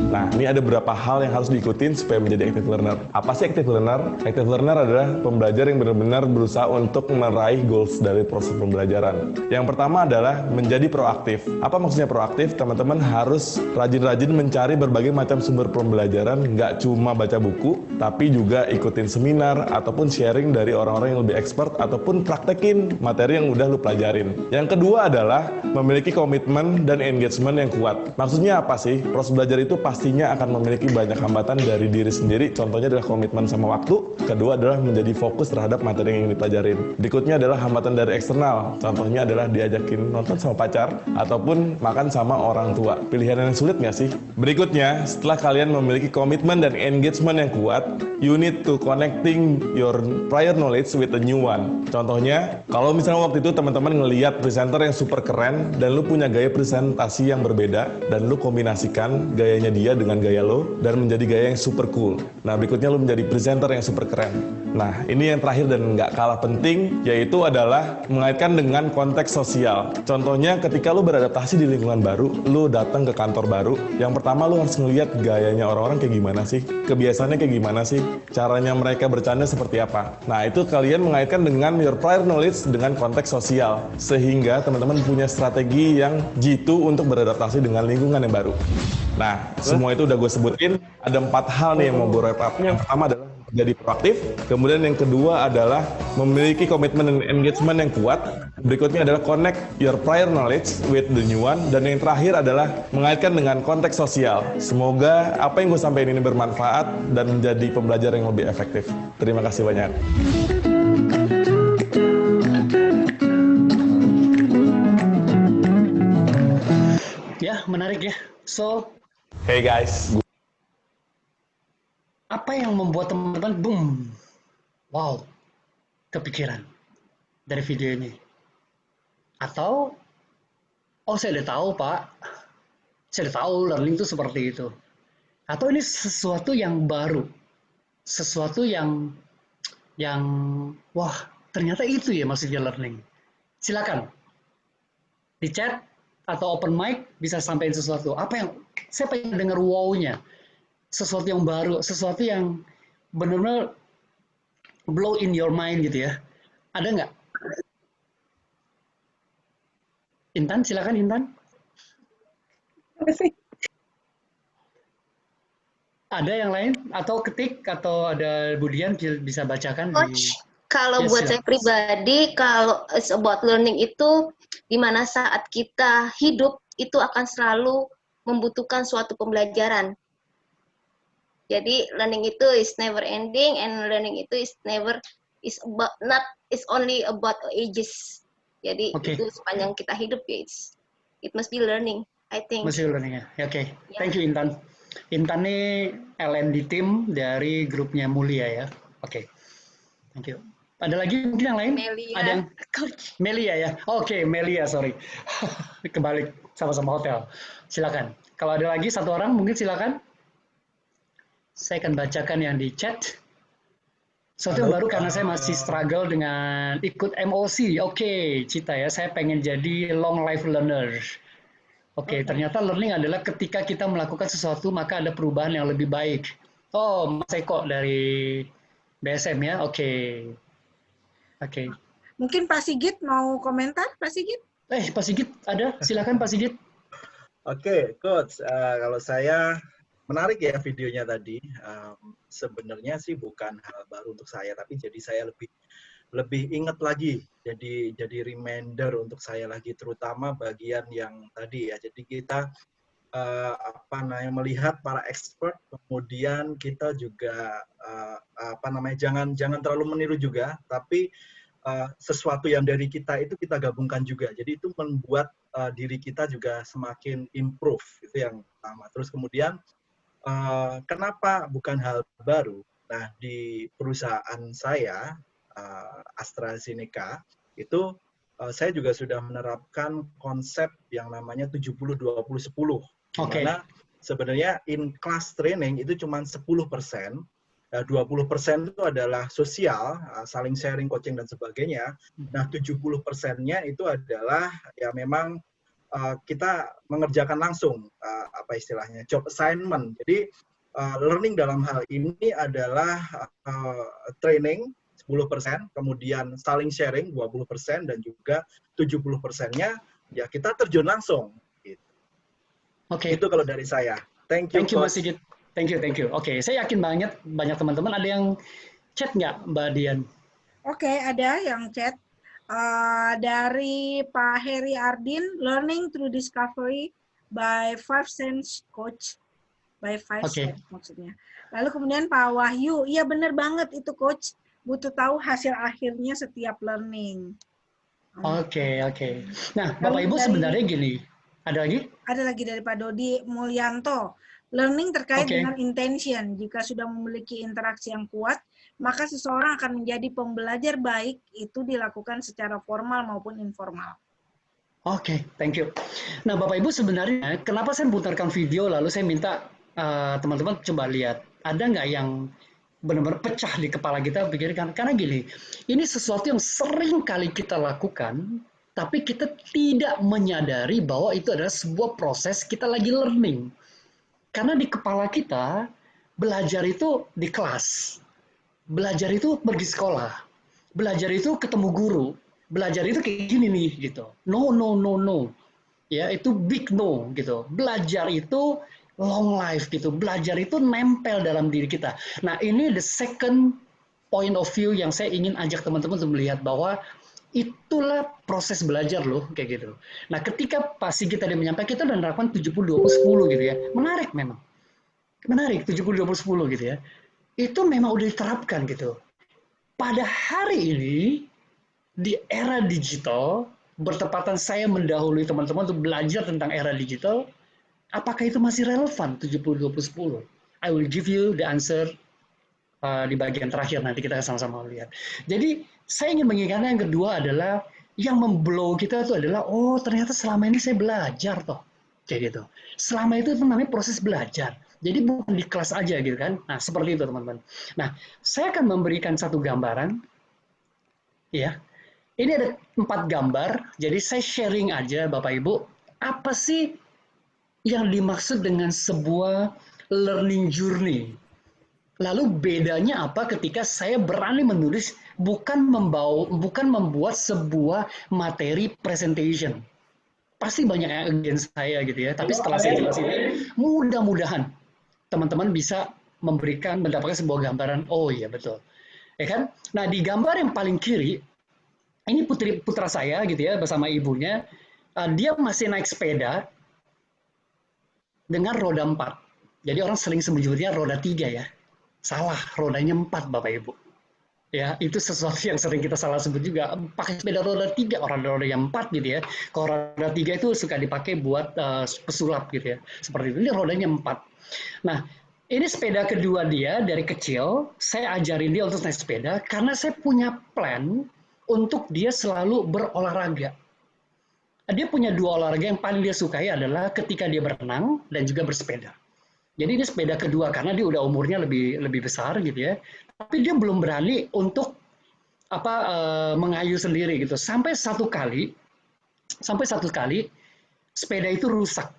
Nah, ini ada beberapa hal yang harus diikutin supaya menjadi active learner. Apa sih active learner? Active learner adalah pembelajar yang benar-benar berusaha untuk meraih goals dari proses pembelajaran. Yang pertama adalah menjadi proaktif. Apa maksudnya proaktif? Teman-teman harus rajin-rajin mencari berbagai macam sumber pembelajaran, nggak cuma baca buku, tapi juga ikutin seminar ataupun sharing dari orang-orang yang lebih expert ataupun praktekin materi yang udah lu pelajarin. Yang kedua adalah memiliki komitmen dan engagement yang kuat. Maksudnya apa sih? Proses belajar itu pastinya akan memiliki banyak hambatan dari diri sendiri. Contohnya adalah komitmen sama waktu. Kedua adalah menjadi fokus terhadap materi yang ingin dipelajarin. Berikutnya adalah hambatan dari eksternal. Contohnya adalah diajakin nonton sama pacar ataupun makan sama orang tua. Pilihan yang sulit nggak sih? Berikutnya, setelah kalian memiliki komitmen dan engagement yang kuat, you need to connecting your prior knowledge with a new one. Contohnya, kalau misalnya waktu itu teman-teman ngelihat presenter yang super keren dan lu punya gaya presentasi yang berbeda dan lu kombinasikan gayanya dia dengan gaya lo dan menjadi gaya yang super cool. Nah, berikutnya lo menjadi presenter yang super keren. Nah, ini yang terakhir dan nggak kalah penting, yaitu adalah mengaitkan dengan konteks sosial. Contohnya, ketika lo beradaptasi di lingkungan baru, lo datang ke kantor baru, yang pertama lo harus ngelihat gayanya orang-orang kayak gimana sih, kebiasaannya kayak gimana sih, caranya mereka bercanda seperti apa. Nah, itu kalian mengaitkan dengan your prior knowledge dengan konteks sosial, sehingga teman-teman punya strategi yang jitu untuk beradaptasi dengan lingkungan yang baru. Nah, semua itu udah gue sebutin. Ada 4 hal nih yang mau gue wrap up. Yang pertama adalah jadi proaktif. Kemudian yang kedua adalah memiliki komitmen dan engagement yang kuat. Berikutnya adalah connect your prior knowledge with the new one. Dan yang terakhir adalah mengaitkan dengan konteks sosial. Semoga apa yang gue sampaikan ini bermanfaat dan menjadi pembelajar yang lebih efektif. Terima kasih banyak. Ya, menarik ya. So, hey guys. Apa yang membuat teman-teman boom, wow, kepikiran dari video ini? Atau, oh saya udah tahu Pak, saya udah tahu learning itu seperti itu. Atau ini sesuatu yang baru, sesuatu yang wah ternyata itu ya maksudnya learning. Silakan di chat atau open mic bisa sampaikan sesuatu. Apa yang saya pengen dengar wow-nya, sesuatu yang baru, sesuatu yang benar-benar blow in your mind gitu ya. Ada nggak? Intan, silakan Intan. Ada yang lain? Atau ketik, atau ada Budian bisa bacakan? Coach, kalau Yes, buat silakan. saya pribadi, kalau it's about learning itu, dimana saat kita hidup, itu akan selalu membutuhkan suatu pembelajaran. Jadi learning itu is never ending, and learning itu is never is about not is only about ages. Jadi Oke. itu sepanjang kita hidup ya, it must be learning, I think. Masih learning ya? Oke. Ya. Thank you Intan. Intan ini LND team dari grupnya Mulia ya. Oke. Thank you. Ada lagi mungkin yang lain? Melia. Ada yang Melia ya? Oke, Melia, sorry. Kebalik, sama-sama hotel. Silakan. Kalau ada lagi satu orang, mungkin silakan. Saya akan bacakan yang di chat. Sesuatu yang baru karena saya masih struggle dengan ikut MOC. Oke, Cita ya, saya pengen jadi long life learner. Oke, ternyata learning adalah ketika kita melakukan sesuatu maka ada perubahan yang lebih baik. Oh, Mas Eko dari BSM ya, oke. Oke. Mungkin Pak Sigit mau komentar, Pak Sigit? Pak Sigit ada? Silakan Pak Sigit. Oke, Coach. Kalau saya menarik ya videonya tadi. Sebenarnya sih bukan hal baru untuk saya, tapi jadi saya lebih ingat lagi. Jadi reminder untuk saya lagi, terutama bagian yang tadi ya. Jadi kita melihat para expert, kemudian kita juga jangan terlalu meniru juga, tapi sesuatu yang dari kita itu kita gabungkan juga. Jadi itu membuat diri kita juga semakin improve, itu yang pertama. Terus kemudian kenapa bukan hal baru? Nah, di perusahaan saya AstraZeneca itu saya juga sudah menerapkan konsep yang namanya 70-20-10. Di mana sebenarnya in class training itu cuma 10%, 20% itu adalah sosial, saling sharing, coaching dan sebagainya. Nah, 70%-nya itu adalah ya memang kita mengerjakan langsung istilahnya job assignment. Jadi learning dalam hal ini adalah training 10%, kemudian saling sharing 20% dan juga 70%-nya ya kita terjun langsung. Oke. Itu kalau dari saya. Thank you Mas Sigit. Thank you. Oke, saya yakin banyak teman-teman ada yang chat nggak, Mbak Dian? Oke, ada yang chat. Dari Pak Heri Ardin, learning through discovery by 5 Sense Coach. By 5 Sense maksudnya. Lalu kemudian Pak Wahyu, iya benar banget itu Coach. Butuh tahu hasil akhirnya setiap learning. Oke. Nah, Bapak Ibu sebenarnya gini. Ada lagi? Ada lagi dari Pak Dodi Mulyanto. Learning terkait dengan intention. Jika sudah memiliki interaksi yang kuat, maka seseorang akan menjadi pembelajar baik, itu dilakukan secara formal maupun informal. Oke, thank you. Nah, Bapak Ibu sebenarnya, kenapa saya putarkan video, lalu saya minta teman-teman coba lihat, ada nggak yang benar-benar pecah di kepala kita pikirkan? Karena gini, ini sesuatu yang sering kali kita lakukan, tapi kita tidak menyadari bahwa itu adalah sebuah proses kita lagi learning. Karena di kepala kita, belajar itu di kelas. Belajar itu pergi sekolah. Belajar itu ketemu guru. Belajar itu kayak gini nih, gitu. No. Ya, itu big no, gitu. Belajar itu long life, gitu. Belajar itu nempel dalam diri kita. Nah, ini the second point of view yang saya ingin ajak teman-teman untuk melihat bahwa itulah proses belajar loh, kayak gitu. Nah, ketika Pak Sigit tadi menyampaikan, kita udah menerapkan 70-20-10 gitu ya. Menarik memang. Menarik, 70-20-10 gitu ya. Itu memang udah diterapkan gitu. Pada hari ini, di era digital, bertepatan saya mendahului teman-teman untuk belajar tentang era digital, apakah itu masih relevan 70-20-10? I will give you the answer di bagian terakhir, nanti kita sama-sama lihat. Jadi, saya ingin mengingatkan yang kedua adalah, yang memblow kita itu adalah, oh ternyata selama ini saya belajar toh. Kayak gitu. Selama itu namanya proses belajar. Jadi bukan di kelas aja gitu kan. Nah, seperti itu teman-teman. Nah, saya akan memberikan satu gambaran. Ya. Ini ada 4 gambar. Jadi saya sharing aja Bapak Ibu. Apa sih yang dimaksud dengan sebuah learning journey? Lalu bedanya apa ketika saya berani menulis, bukan membuat sebuah materi presentation. Pasti banyak yang against saya gitu ya. Tapi setelah saya jelasin, mudah-mudahan teman-teman bisa mendapatkan sebuah gambaran. Oh iya betul, ya kan? Nah di gambar yang paling kiri, ini putra saya gitu ya bersama ibunya. Dia masih naik sepeda dengan roda 4. Jadi orang sering menyebutnya roda 3 ya. Salah, rodanya 4 Bapak Ibu. Ya, itu sesuatu yang sering kita salah sebut juga. Pakai sepeda roda 3, orang roda yang 4 gitu ya. Kalau roda 3 itu suka dipakai buat pesulap gitu ya. Seperti itu. Ini rodanya 4. Nah, Ini sepeda kedua dia dari kecil, saya ajarin dia untuk naik sepeda karena saya punya plan untuk dia selalu berolahraga. Dia punya dua olahraga yang paling dia sukai adalah ketika dia berenang dan juga bersepeda. Jadi ini sepeda kedua karena dia udah umurnya lebih besar gitu ya. Tapi dia belum berani untuk mengayuh sendiri gitu. Sampai satu kali sepeda itu rusak.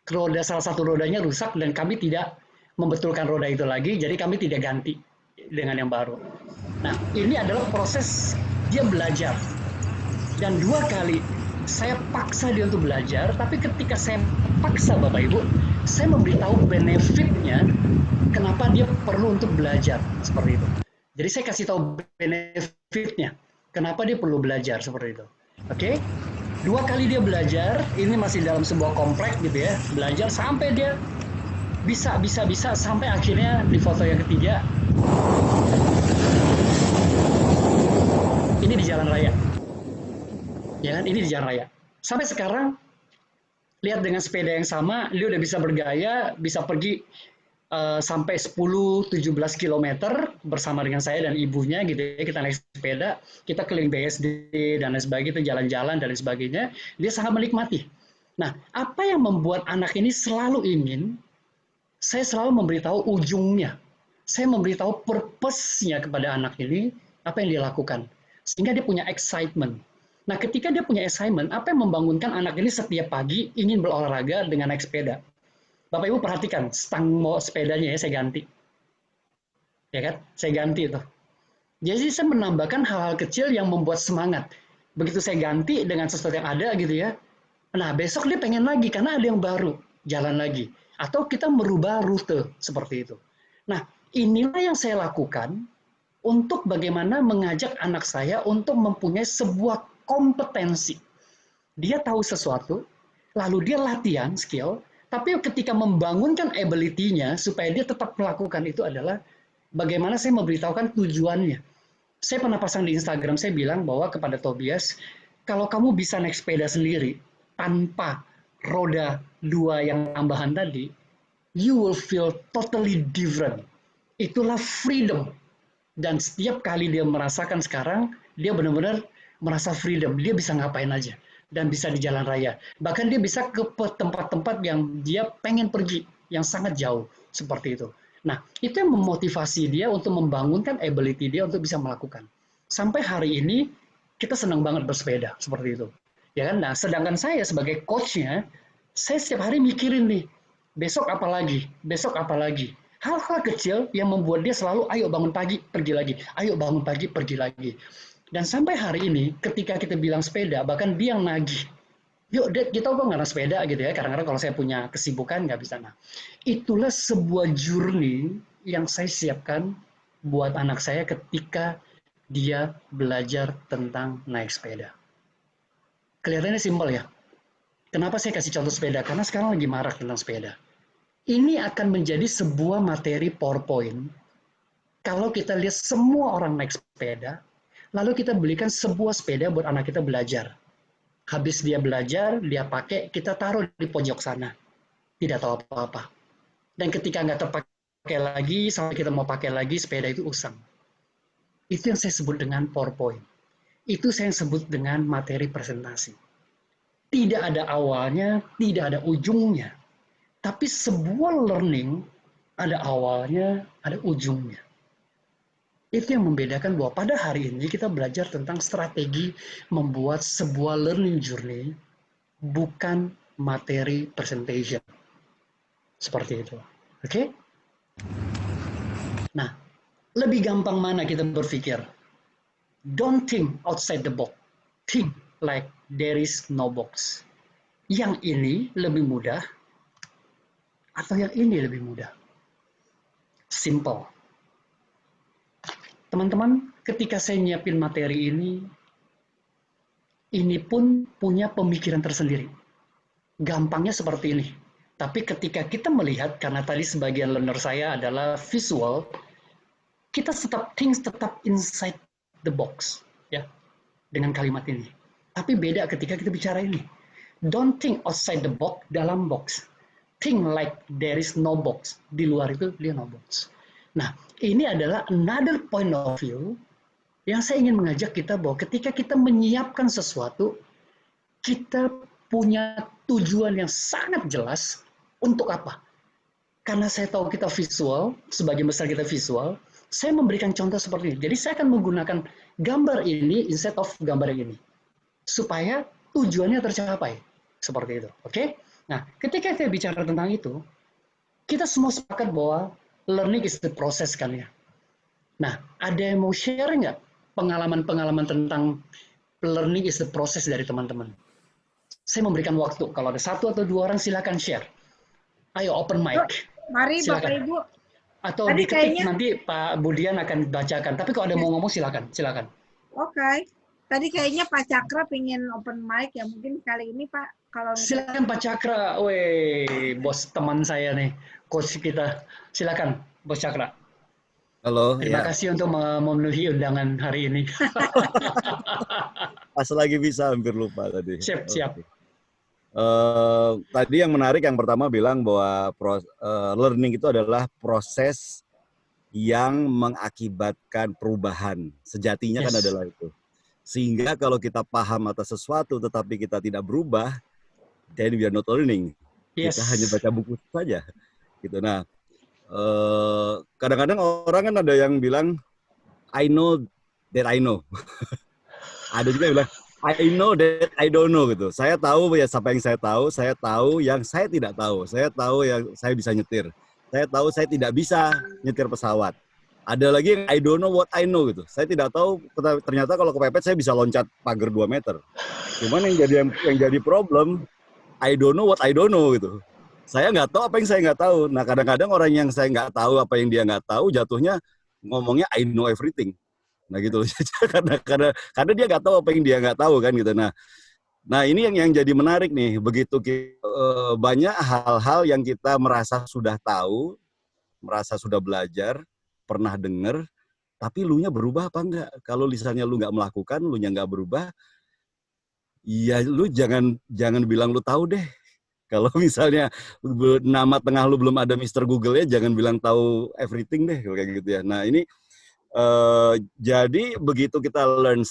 Salah satu rodanya rusak dan kami tidak membetulkan roda itu lagi, jadi kami tidak ganti dengan yang baru. Nah, ini adalah proses dia belajar. Dan 2 kali saya paksa dia untuk belajar, tapi ketika saya paksa Bapak Ibu, saya memberitahu benefitnya kenapa dia perlu untuk belajar seperti itu. Jadi saya kasih tahu benefitnya, kenapa dia perlu belajar seperti itu. Oke? 2 kali dia belajar, ini masih dalam sebuah komplek gitu ya, belajar sampai dia bisa sampai akhirnya di foto yang ketiga, ini di jalan raya. Ya kan, ini di jalan raya. Sampai sekarang, lihat dengan sepeda yang sama, dia udah bisa bergaya, bisa pergi sampai 10-17 km bersama dengan saya dan ibunya gitu ya, kita naik sepeda, kita keliling BSD dan lain sebagainya, jalan-jalan dan lain sebagainya, dia sangat menikmati. Nah, apa yang membuat anak ini selalu ingin, saya selalu memberitahu ujungnya, saya memberitahu purpose-nya kepada anak ini, apa yang dia lakukan, sehingga dia punya excitement. Nah, ketika dia punya excitement, apa yang membangunkan anak ini setiap pagi ingin berolahraga dengan naik sepeda? Bapak Ibu perhatikan, stang sepedanya ya saya ganti. Ya kan? Saya ganti itu. Jadi saya menambahkan hal-hal kecil yang membuat semangat. Begitu saya ganti dengan sesuatu yang ada gitu ya. Nah, besok dia pengen lagi karena ada yang baru, jalan lagi. Atau kita merubah rute seperti itu. Nah, inilah yang saya lakukan untuk bagaimana mengajak anak saya untuk mempunyai sebuah kompetensi. Dia tahu sesuatu, lalu dia latihan skill, tapi ketika membangunkan ability-nya supaya dia tetap melakukan itu adalah bagaimana saya memberitahukan tujuannya. Saya pernah pasang di Instagram, saya bilang bahwa kepada Tobias, kalau kamu bisa naik sepeda sendiri tanpa roda 2 yang tambahan tadi, you will feel totally different. Itulah freedom. Dan setiap kali dia merasakan sekarang, dia benar-benar merasa freedom. Dia bisa ngapain aja. Dan bisa di jalan raya. Bahkan dia bisa ke tempat-tempat yang dia pengen pergi, yang sangat jauh, seperti itu. Nah, itu yang memotivasi dia untuk membangunkan ability dia untuk bisa melakukan. Sampai hari ini, kita senang banget bersepeda, seperti itu. Ya kan? Nah, sedangkan saya sebagai coach-nya, saya setiap hari mikirin nih, besok apa lagi, besok apa lagi. Hal-hal kecil yang membuat dia selalu, ayo bangun pagi, pergi lagi. Ayo bangun pagi, pergi lagi. Dan sampai hari ini, ketika kita bilang sepeda, bahkan dia yang nagih. Yuk, Dad, kita kok nggak sepeda gitu ya. Kadang-kadang kalau saya punya kesibukan, nggak bisa. Nah, itulah sebuah journey yang saya siapkan buat anak saya ketika dia belajar tentang naik sepeda. Kelihatannya simpel ya. Kenapa saya kasih contoh sepeda? Karena sekarang lagi marak tentang sepeda. Ini akan menjadi sebuah materi PowerPoint. Kalau kita lihat semua orang naik sepeda, lalu kita belikan sebuah sepeda buat anak kita belajar. Habis dia belajar, dia pakai, kita taruh di pojok sana. Tidak tahu apa-apa. Dan ketika nggak terpakai lagi, sampai kita mau pakai lagi, sepeda itu usang. Itu yang saya sebut dengan PowerPoint. Itu saya sebut dengan materi presentasi. Tidak ada awalnya, tidak ada ujungnya. Tapi sebuah learning, ada awalnya, ada ujungnya. Itu yang membedakan bahwa pada hari ini kita belajar tentang strategi membuat sebuah learning journey, bukan materi presentation. Seperti itu. Oke? Nah, lebih gampang mana kita berpikir? Don't think outside the box. Think like there is no box. Yang ini lebih mudah, atau yang ini lebih mudah? Simple. Teman-teman, ketika saya nyiapin materi ini pun punya pemikiran tersendiri. Gampangnya seperti ini. Tapi ketika kita melihat, karena tadi sebagian learner saya adalah visual, kita tetap inside the box, ya, dengan kalimat ini. Tapi beda ketika kita bicara ini. Don't think outside the box, dalam box. think like there is no box. Di luar itu dia no box. Nah, ini adalah another point of view yang saya ingin mengajak kita bahwa ketika kita menyiapkan sesuatu, kita punya tujuan yang sangat jelas untuk apa. Karena saya tahu kita visual, sebagian besar kita visual, saya memberikan contoh seperti ini. Jadi saya akan menggunakan gambar ini instead of gambar yang ini. Supaya tujuannya tercapai. Seperti itu. Oke? Nah, ketika kita bicara tentang itu, kita semua sepakat bahwa learning is the process kan ya. Nah, ada yang mau share nggak pengalaman-pengalaman tentang learning is the process dari teman-teman? Saya memberikan waktu. Kalau ada 1 atau 2 orang silakan share. Ayo open mic. Mari silakan. Bapak Ibu. Atau Tadi diketik kayaknya... nanti Pak Budian akan bacakan. Tapi kalau ada mau ngomong silakan. Silakan. Oke. Tadi kayaknya Pak Cakra pengen open mic ya. Mungkin kali ini Pak kalau silakan Pak Cakra. Weh, bos teman saya nih, coach kita. Silakan Bos Cakra. Halo. Terima kasih untuk memenuhi undangan hari ini. Pas lagi bisa, hampir lupa tadi. Siap. Tadi yang menarik yang pertama bilang bahwa learning itu adalah proses yang mengakibatkan perubahan. Sejatinya kan adalah itu. Sehingga kalau kita paham atas sesuatu tetapi kita tidak berubah, then we are not learning. Kita hanya baca buku saja. Gitu. Nah, kadang-kadang orang kan ada yang bilang, I know that I know. Ada juga yang bilang, I know that I don't know gitu. Saya tahu ya apa yang saya tahu yang saya tidak tahu. Saya tahu yang saya bisa nyetir. Saya tahu saya tidak bisa nyetir pesawat. Ada lagi yang I don't know what I know gitu. Saya tidak tahu ternyata kalau kepepet saya bisa loncat pagar 2 meter. Cuman yang jadi problem, I don't know what I don't know gitu. Saya nggak tahu apa yang saya nggak tahu. Nah kadang-kadang orang yang saya nggak tahu apa yang dia nggak tahu jatuhnya ngomongnya I know everything. Nah gitu loh. karena dia nggak tahu apa yang dia nggak tahu kan gitu. Nah ini yang jadi menarik nih. Begitu banyak hal-hal yang kita merasa sudah tahu, merasa sudah belajar, pernah dengar, tapi lu nya berubah apa enggak? Kalau misalnya lu nggak melakukan, lu nya nggak berubah, ya lu jangan bilang lu tahu deh. Kalau misalnya nama tengah lu belum ada Mr. Google ya, jangan bilang tahu everything deh kayak gitu ya. Nah ini jadi begitu kita learn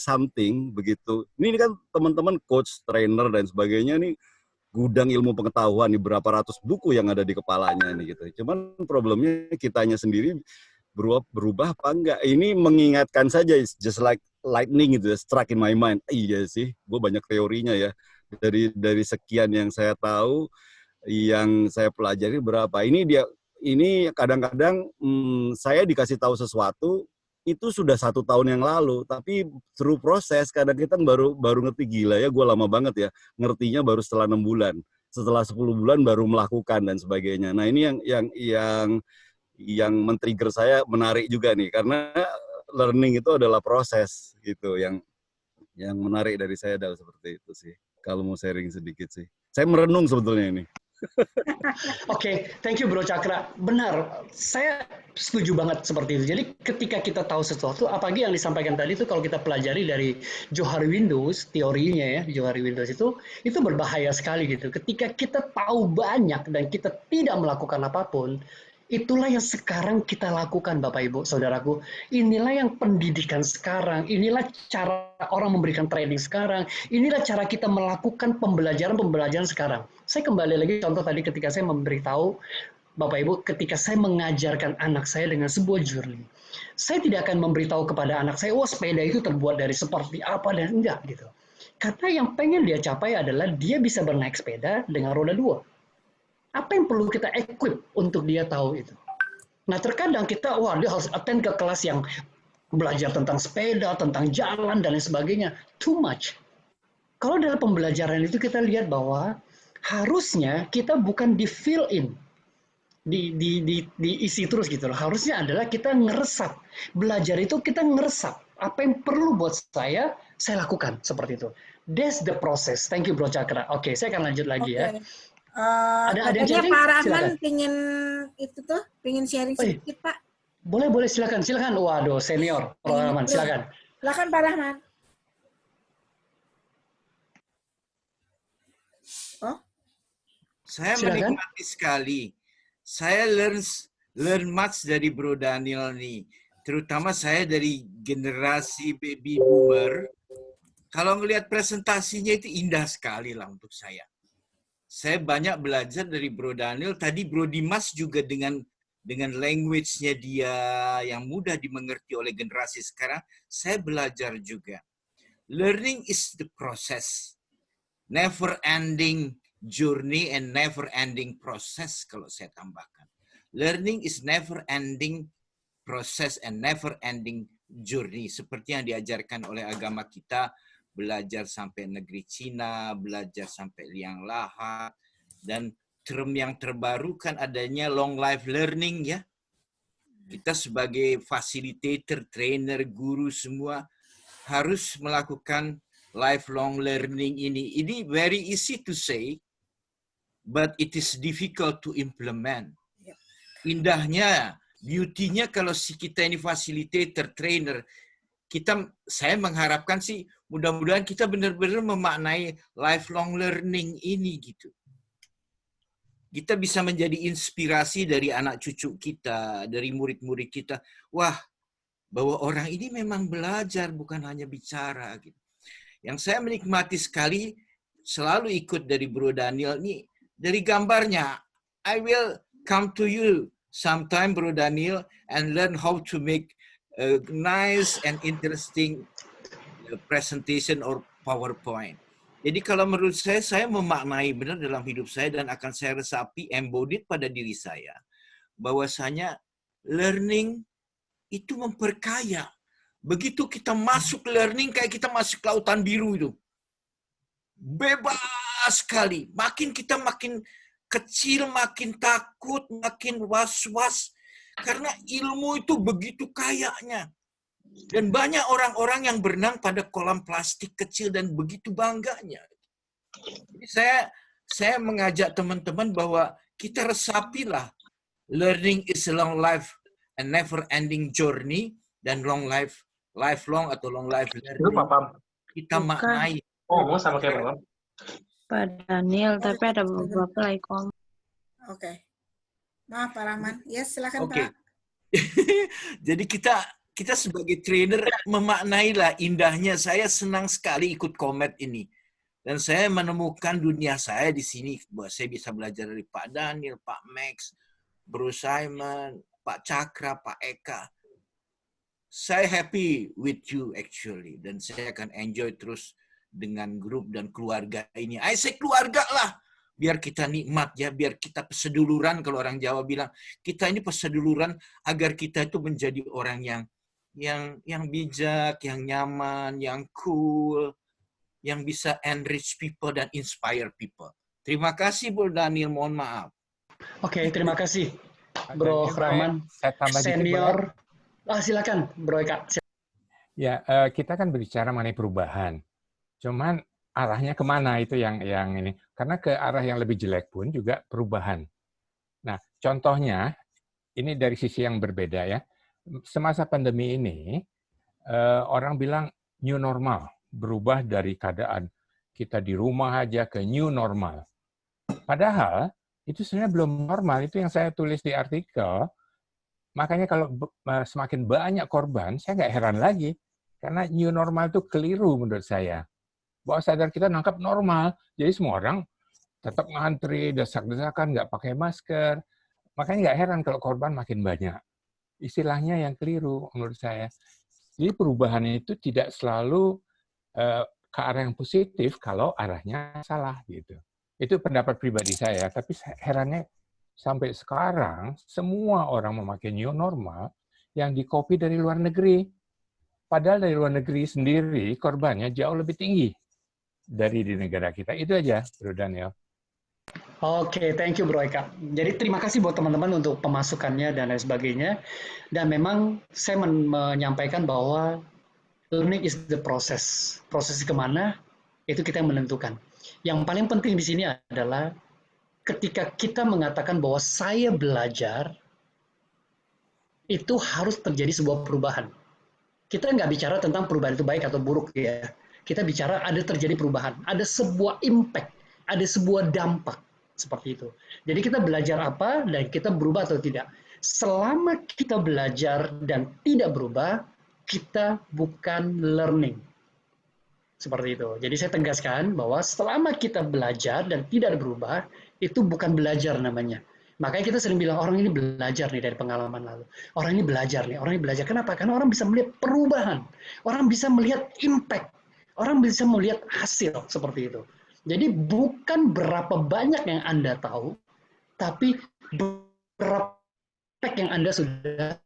something begitu. Ini kan teman-teman coach, trainer dan sebagainya nih gudang ilmu pengetahuan nih berapa ratus buku yang ada di kepalanya nih gitu. Cuman problemnya kitanya sendiri berubah apa enggak? Ini mengingatkan saja, just like lightning gitu, struck in my mind. Iya sih, gue banyak teorinya ya. Dari sekian yang saya tahu, yang saya pelajari berapa. Ini kadang-kadang saya dikasih tahu sesuatu itu sudah 1 tahun yang lalu, tapi through proses kadang kita baru ngerti. Gila ya, gue lama banget ya ngertinya baru setelah 6 bulan, setelah 10 bulan baru melakukan dan sebagainya. Nah ini yang men-trigger saya menarik juga nih, karena learning itu adalah proses gitu. Yang menarik dari saya adalah seperti itu sih. Kalau mau sharing sedikit sih, saya merenung sebetulnya ini. Oke, thank you Bro Cakra. Benar, saya setuju banget seperti itu. Jadi ketika kita tahu sesuatu, apalagi yang disampaikan tadi itu kalau kita pelajari dari Johari Windows, teorinya ya, Johari Windows itu berbahaya sekali gitu. Ketika kita tahu banyak dan kita tidak melakukan apapun, itulah yang sekarang kita lakukan Bapak Ibu, Saudaraku. Inilah yang pendidikan sekarang, inilah cara orang memberikan training sekarang, inilah cara kita melakukan pembelajaran sekarang. Saya kembali lagi contoh tadi ketika saya memberitahu Bapak Ibu, ketika saya mengajarkan anak saya dengan sebuah journey. Saya tidak akan memberitahu kepada anak saya, oh sepeda itu terbuat dari seperti apa dan enggak gitu. Karena yang pengen dia capai adalah dia bisa bernaik sepeda dengan roda 2. Apa yang perlu kita equip untuk dia tahu itu? Nah terkadang kita, dia harus attend ke kelas yang belajar tentang sepeda, tentang jalan, dan lain sebagainya. Too much. Kalau dalam pembelajaran itu kita lihat bahwa harusnya kita bukan di fill in, diisi terus gitu loh. Harusnya adalah kita ngeresap. Belajar itu kita ngeresap. Apa yang perlu buat saya lakukan. Seperti itu. That's the process. Thank you Bro Cakra. Oke, saya akan lanjut lagi ya. Ada Pak Rahman pengen sharing sedikit Pak. Boleh silakan. Waduh senior Pak Rahman, silakan. Silakan Pak Rahman. Saya Silakan. menikmati sekali. Saya learn much dari Bro Daniel nih. Terutama saya dari generasi baby boomer. Kalau ngelihat presentasinya itu indah sekali lah untuk saya. Saya banyak belajar dari Bro Daniel. Tadi Bro Dimas juga dengan language-nya dia yang mudah dimengerti oleh generasi sekarang, saya belajar juga. Learning is the process. Never ending journey and never ending process kalau saya tambahkan. Learning is never ending process and never ending journey. Seperti yang diajarkan oleh agama kita, belajar sampai negeri Cina, belajar sampai liang lahat, dan term yang terbaru kan adanya long life learning ya. Kita sebagai facilitator, trainer, guru semua harus melakukan lifelong learning ini. Ini very easy to say, but it is difficult to implement. Indahnya, beauty-nya kalau si kita ini facilitator, trainer, saya mengharapkan sih mudah-mudahan kita benar-benar memaknai lifelong learning ini gitu. Kita bisa menjadi inspirasi dari anak cucu kita, dari murid-murid kita. Wah, bahwa orang ini memang belajar, bukan hanya bicara. Gitu. Yang saya menikmati sekali, selalu ikut dari Bro Daniel ini, dari gambarnya. I will come to you sometime, Bro Daniel, and learn how to make a nice and interesting presentation or PowerPoint. Jadi kalau menurut saya memaknai benar dalam hidup saya dan akan saya resapi, embodied pada diri saya, bahwasanya learning itu memperkaya. Begitu kita masuk learning, kayak kita masuk lautan biru itu. Bebas sekali. Makin kita makin kecil, makin takut, makin was-was. Karena ilmu itu begitu kayanya. Dan banyak orang-orang yang berenang pada kolam plastik kecil dan begitu bangganya. Jadi saya mengajak teman-teman bahwa kita resapilah. Learning is a long life and never ending journey, dan lifelong atau long life learning. Itu Pak Kita maknai. ngomong sama kayak Pak. Pak Daniel, tapi ada beberapa like komen. Oke. Maaf Pak Rahman. Ya, silakan Oke. Pak. Jadi kita sebagai trainer memaknailah indahnya. Saya senang sekali ikut Komet ini. Dan saya menemukan dunia saya di sini. Bahwa saya bisa belajar dari Pak Daniel, Pak Max, Bro Simon, Pak Cakra, Pak Eka. Saya happy with you actually. Dan saya akan enjoy terus dengan grup dan keluarga ini. I say keluarga lah. Biar kita nikmat ya, biar kita peseduluran, kalau orang Jawa bilang. Kita ini peseduluran agar kita itu menjadi orang yang bijak, yang nyaman, yang cool, yang bisa enrich people dan inspire people. Terima kasih Bro Daniel, mohon maaf. Oke, terima kasih Bro Rahman, Saya tambah dikit, senior. boleh? Silakan Bro Eka. Ya, kita kan berbicara mengenai perubahan. Cuman arahnya kemana itu yang ini. Karena ke arah yang lebih jelek pun juga perubahan. Nah, contohnya, ini dari sisi yang berbeda ya. Semasa pandemi ini, orang bilang new normal. Berubah dari keadaan kita di rumah aja ke new normal. Padahal, itu sebenarnya belum normal. Itu yang saya tulis di artikel. Makanya kalau semakin banyak korban, saya nggak heran lagi. Karena new normal itu keliru menurut saya. Bahwa sadar kita nangkap normal. Jadi semua orang tetap ngantri, desak-desakan, nggak pakai masker. Makanya nggak heran kalau korban makin banyak. Istilahnya yang keliru menurut saya. Jadi perubahan itu tidak selalu ke arah yang positif kalau arahnya salah gitu. Itu pendapat pribadi saya. Tapi herannya sampai sekarang semua orang memakai new normal yang dikopi dari luar negeri. Padahal dari luar negeri sendiri korbannya jauh lebih tinggi dari di negara kita. Itu aja, Bro Daniel. Oke, thank you Bro Eka. Jadi terima kasih buat teman-teman untuk pemasukannya dan lain sebagainya. Dan memang saya menyampaikan bahwa learning is the process. Proses kemana, itu kita yang menentukan. Yang paling penting di sini adalah ketika kita mengatakan bahwa saya belajar, itu harus terjadi sebuah perubahan. Kita nggak bicara tentang perubahan itu baik atau buruk ya. Kita bicara ada terjadi perubahan, ada sebuah impact, ada sebuah dampak. Seperti itu. Jadi kita belajar apa dan kita berubah atau tidak. Selama kita belajar dan tidak berubah, kita bukan learning. Seperti itu. Jadi saya tegaskan bahwa selama kita belajar dan tidak berubah, itu bukan belajar namanya. Makanya kita sering bilang orang ini belajar nih dari pengalaman lalu. Orang ini belajar nih, orang ini belajar. Kenapa? Karena orang bisa melihat perubahan. Orang bisa melihat impact. Orang bisa melihat hasil seperti itu. Jadi bukan berapa banyak yang Anda tahu, tapi berapa impact yang Anda sudah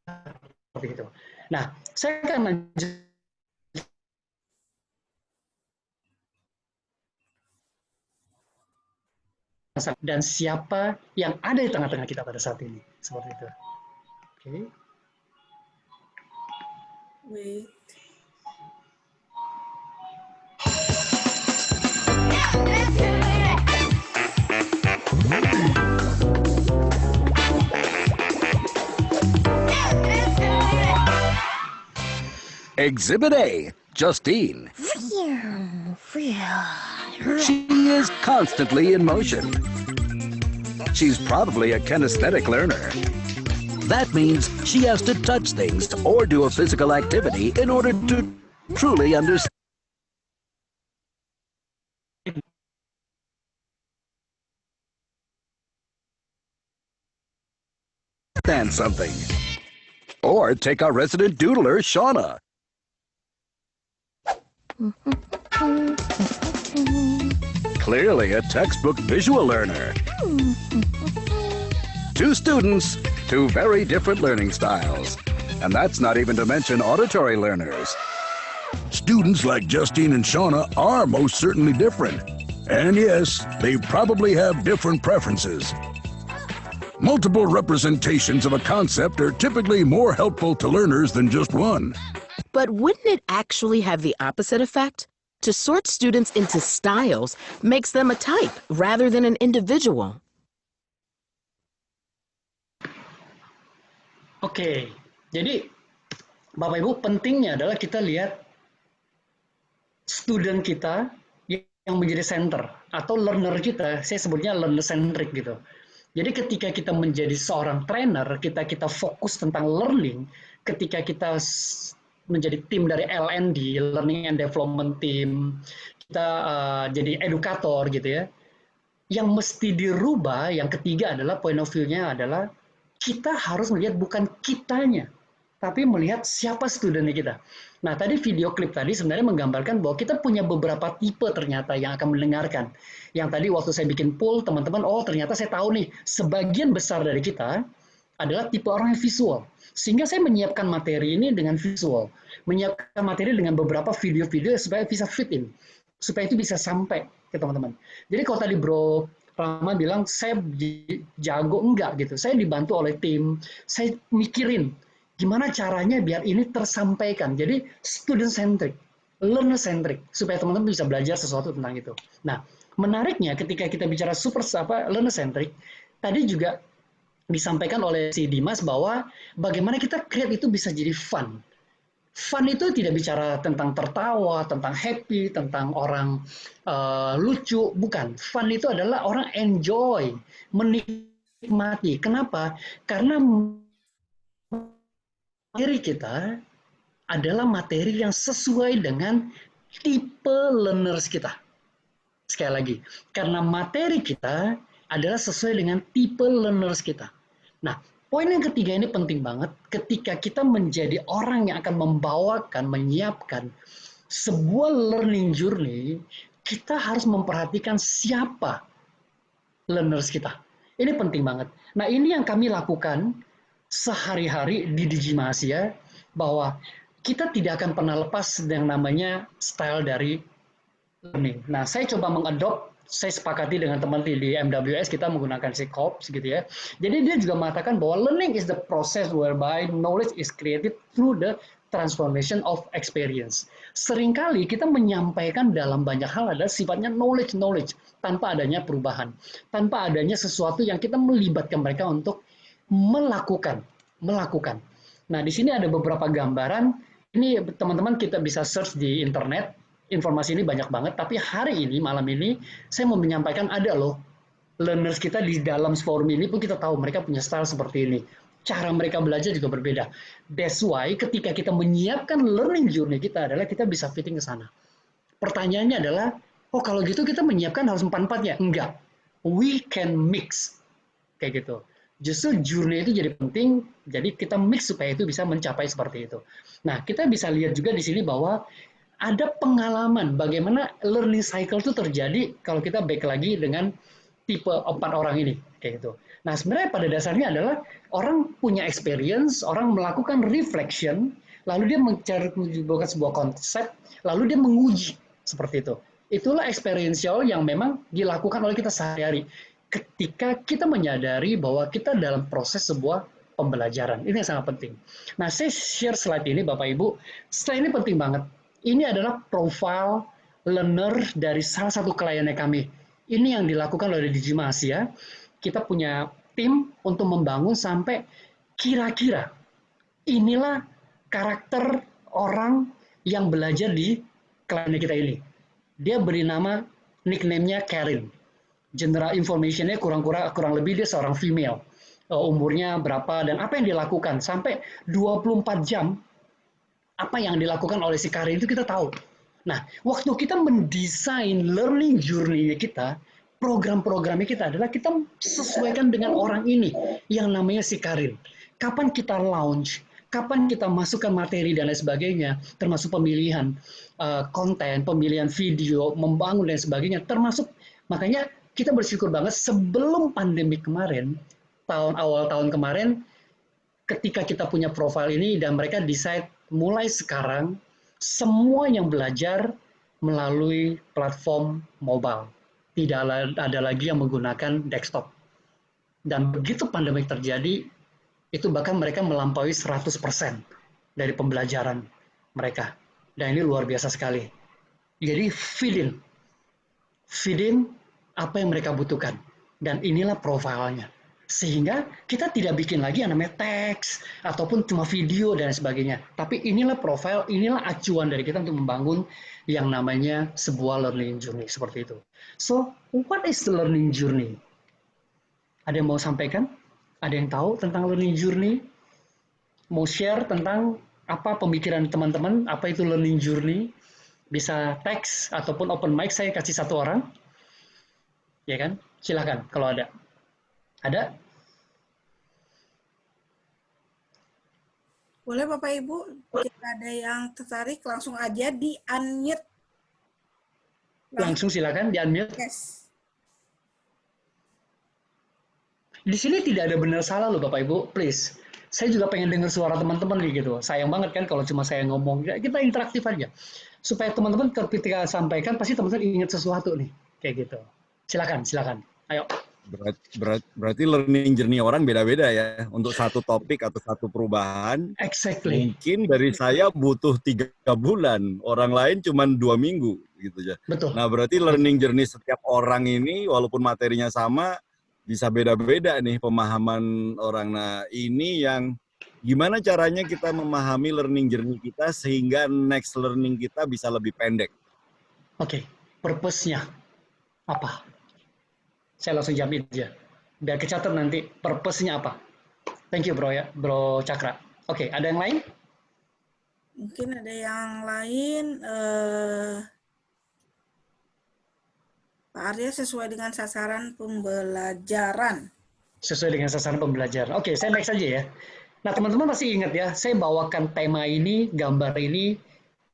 seperti itu. Nah, saya akan lanjut. Dan siapa yang ada di tengah-tengah kita pada saat ini, seperti itu. Oke. Wait. Exhibit A, Justine. She is constantly in motion. She's probably a kinesthetic learner. That means she has to touch things or do a physical activity in order to truly understand something. Or take our resident doodler, Shauna. Clearly a textbook visual learner. Two students, two very different learning styles. And that's not even to mention auditory learners. Students like Justine and Shauna are most certainly different. And yes, they probably have different preferences. Multiple representations of a concept are typically more helpful to learners than just one. But wouldn't it actually have the opposite effect? To sort students into styles makes them a type rather than an individual. Oke, jadi Bapak Ibu pentingnya adalah kita lihat student kita yang menjadi center atau learner kita, saya sebutnya learner centric gitu. Jadi ketika kita menjadi seorang trainer, kita fokus tentang learning, ketika kita menjadi tim dari L&D, Learning and Development Team, kita jadi edukator gitu ya. Yang mesti dirubah, yang ketiga adalah point of view-nya adalah kita harus melihat bukan kitanya, tapi melihat siapa studentnya kita. Nah, tadi video klip tadi sebenarnya menggambarkan bahwa kita punya beberapa tipe ternyata yang akan mendengarkan. Yang tadi waktu saya bikin poll, teman-teman, oh ternyata saya tahu nih, sebagian besar dari kita adalah tipe orang yang visual. Sehingga saya menyiapkan materi ini dengan visual. Menyiapkan materi dengan beberapa video-video supaya bisa fit in. Supaya itu bisa sampai ke teman-teman. Jadi kalau tadi Bro Rama bilang, saya jago, enggak gitu. Saya dibantu oleh tim, saya mikirin gimana caranya biar ini tersampaikan. Jadi student centric, learner centric, supaya teman-teman bisa belajar sesuatu tentang itu. Nah, menariknya ketika kita bicara learner centric, tadi juga disampaikan oleh si Dimas bahwa bagaimana kita create itu bisa jadi fun. Fun itu tidak bicara tentang tertawa, tentang happy, tentang orang lucu, bukan. Fun itu adalah orang enjoy, menikmati. Kenapa? Karena materi kita adalah materi yang sesuai dengan tipe learners kita. Sekali lagi, karena materi kita adalah sesuai dengan tipe learners kita. Nah, poin yang ketiga ini penting banget. Ketika kita menjadi orang yang akan membawakan, menyiapkan sebuah learning journey, kita harus memperhatikan siapa learners kita. Ini penting banget. Nah, ini yang kami lakukan sehari-hari di Digimasia, bahwa kita tidak akan pernah lepas yang namanya style dari learning. Nah, saya coba mengadop, saya sepakati dengan teman di MWS, kita menggunakan si COPS gitu ya. Jadi dia juga mengatakan bahwa learning is the process whereby knowledge is created through the transformation of experience. Seringkali kita menyampaikan dalam banyak hal adalah sifatnya knowledge tanpa adanya perubahan, tanpa adanya sesuatu yang kita melibatkan mereka untuk melakukan. Nah, di sini ada beberapa gambaran. Ini teman-teman kita bisa search di internet. Informasi ini banyak banget, tapi hari ini, malam ini, saya mau menyampaikan ada loh learners kita di dalam forum ini pun kita tahu mereka punya style seperti ini. Cara mereka belajar juga berbeda. That's why ketika kita menyiapkan learning journey kita adalah kita bisa fitting ke sana. Pertanyaannya adalah, oh kalau gitu kita menyiapkan harus 4-4-nya? Enggak. We can mix. Kayak gitu. Justru journey itu jadi penting, jadi kita mix supaya itu bisa mencapai seperti itu. Nah, kita bisa lihat juga di sini bahwa ada pengalaman bagaimana learning cycle itu terjadi kalau kita back lagi dengan tipe 4 orang ini. Kayak gitu. Nah, sebenarnya pada dasarnya adalah orang punya experience, orang melakukan reflection, lalu dia mencari sebuah konsep, lalu dia menguji seperti itu. Itulah experiential yang memang dilakukan oleh kita sehari-hari. Ketika kita menyadari bahwa kita dalam proses sebuah pembelajaran. Ini yang sangat penting. Nah, saya share slide ini, Bapak Ibu. Slide ini penting banget. Ini adalah profile learner dari salah satu kliennya kami. Ini yang dilakukan oleh Digima Asia. Kita punya tim untuk membangun sampai kira-kira inilah karakter orang yang belajar di kliennya kita ini. Dia beri nama, nickname-nya Karin. General information-nya kurang lebih dia seorang female. Umurnya berapa dan apa yang dilakukan. Sampai 24 jam apa yang dilakukan oleh si Karin itu kita tahu. Nah, waktu kita mendesain learning journey kita, program-programnya kita adalah kita sesuaikan dengan orang ini yang namanya si Karin. Kapan kita launch, kapan kita masukkan materi dan lain sebagainya, termasuk pemilihan konten, pemilihan video, membangun dan sebagainya, termasuk makanya kita bersyukur banget sebelum pandemi kemarin, awal tahun kemarin, ketika kita punya profile ini dan mereka decide mulai sekarang semua yang belajar melalui platform mobile. Tidak ada lagi yang menggunakan desktop. Dan begitu pandemi terjadi, itu bahkan mereka melampaui 100% dari pembelajaran mereka. Dan ini luar biasa sekali. Jadi feeding apa yang mereka butuhkan. Dan inilah profilnya. Sehingga kita tidak bikin lagi yang namanya teks, ataupun cuma video dan sebagainya. Tapi inilah profil, inilah acuan dari kita untuk membangun yang namanya sebuah learning journey seperti itu. So, what is the learning journey? Ada yang mau sampaikan? Ada yang tahu tentang learning journey? Mau share tentang apa pemikiran teman-teman? Apa itu learning journey? Bisa teks ataupun open mic, saya kasih satu orang. Ya kan? Silakan kalau ada. Ada? Boleh Bapak Ibu, jika ada yang tertarik langsung aja di unmute. Langsung silakan di unmute. Yes. Di sini tidak ada benar salah loh Bapak Ibu, please. Saya juga pengen dengar suara teman-teman gitu. Sayang banget kan kalau cuma saya ngomong. Kita interaktif aja. Supaya teman-teman ketika sampaikan pasti teman-teman ingat sesuatu nih, kayak gitu. Silakan. Ayo. Berarti learning journey orang beda-beda ya. Untuk satu topik atau satu perubahan. Exactly. Mungkin dari saya butuh 3 bulan. Orang lain cuma 2 minggu. Gitu ya. Betul. Nah berarti learning journey setiap orang ini walaupun materinya sama, bisa beda-beda nih pemahaman orang. Nah ini yang gimana caranya kita memahami learning journey kita sehingga next learning kita bisa lebih pendek. Oke, purpose-nya apa? Saya langsung jawab aja. Biar kecatat nanti purpose-nya apa. Thank you bro ya, Bro Cakra. Oke, ada yang lain? Mungkin ada yang lain. Pak Arya sesuai dengan sasaran pembelajaran. Sesuai dengan sasaran pembelajaran. Oke, saya next aja ya. Nah, teman-teman masih ingat ya, saya bawakan tema ini, gambar ini,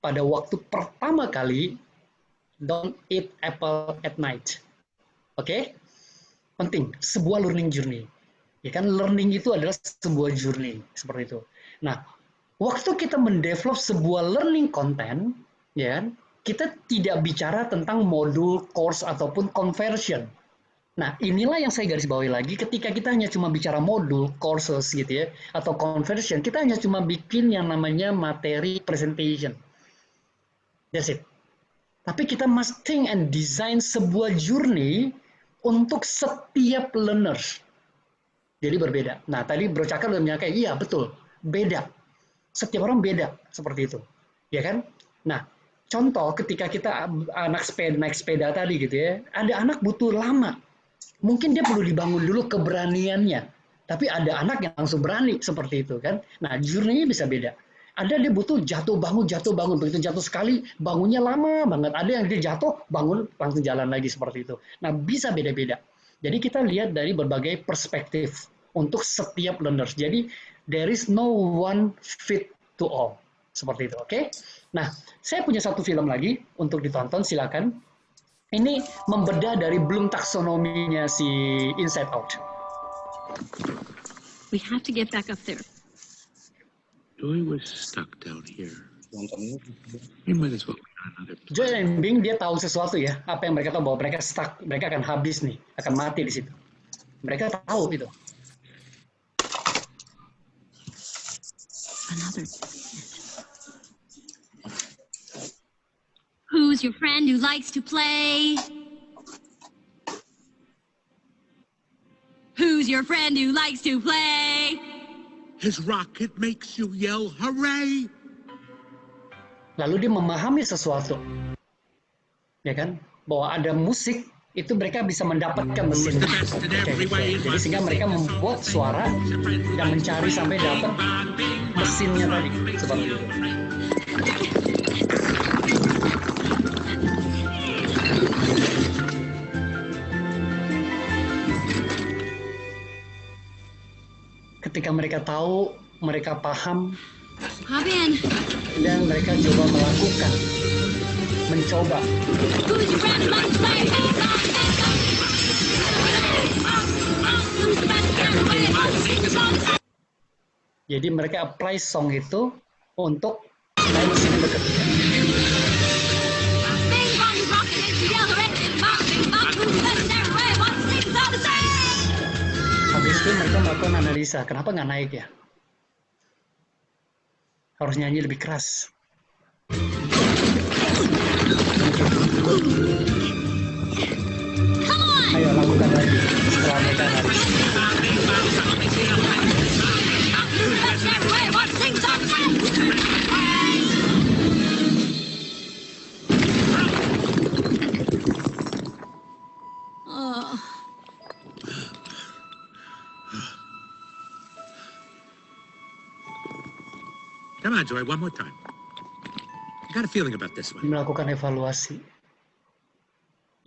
pada waktu pertama kali, don't eat apple at night. Oke? Penting, sebuah learning journey. Ya kan, learning itu adalah sebuah journey, seperti itu. Nah, waktu kita mendevelop sebuah learning content, ya kan, kita tidak bicara tentang modul, course, ataupun conversion. Nah, inilah yang saya garis bawahi lagi, ketika kita hanya cuma bicara modul, courses gitu ya, atau conversion, kita hanya cuma bikin yang namanya materi presentation. That's it. Tapi kita must think and design sebuah journey untuk setiap learners. Jadi berbeda. Nah, tadi Bro Cakra udah menyangka, iya betul, beda. Setiap orang beda, seperti itu. Ya kan? Nah, contoh ketika kita naik sepeda tadi gitu ya, ada anak butuh lama Mungkin dia perlu dibangun dulu keberaniannya. Tapi ada anak yang langsung berani seperti itu kan. Nah, journey-nya bisa beda. Ada dia butuh jatuh bangun. Begitu jatuh sekali, bangunnya lama banget. Ada yang dia jatuh, bangun, langsung jalan lagi seperti itu. Nah, bisa beda-beda. Jadi kita lihat dari berbagai perspektif untuk setiap learners. Jadi, there is no one fit to all. Seperti itu, oke? Nah, saya punya satu film lagi untuk ditonton, silakan. Ini membedah dari Bloom taksonominya si Inside Out. We have to get back up there. Joy was stuck down here. We might as well find another place. Joy and Bing dia tahu sesuatu ya, apa yang mereka tahu bahwa mereka stuck, mereka akan habis nih, akan mati di situ. Mereka tahu itu. Another. Who's your friend who likes to play? Who's your friend who likes to play? His rocket makes you yell, hooray! Lalu dia memahami sesuatu, ya kan? Bahwa ada musik, itu mereka bisa mendapatkan mesin. Jadi sehingga mereka membuat suara dan mencari sampai dapat mesinnya tadi. Seperti itu. Ketika mereka tahu, mereka paham, dan mereka coba melakukan, mencoba. Jadi mereka apply song itu untuk supaya mesin bekerja. Habis itu mereka melakukan analisa, kenapa nggak naik ya? Harus nyanyi lebih keras. Ayo lakukan lagi setelah mereka analisa. Come on, Joy, one more time. I got a feeling about this one. Melakukan evaluasi.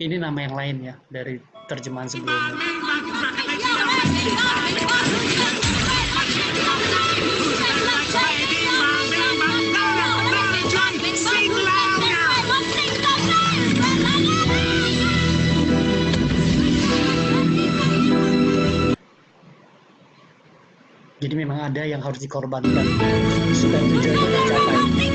Ini nama yang lain ya dari terjemahan sebelumnya. Jadi memang ada yang harus dikorbankan supaya tujuan itu tercapai.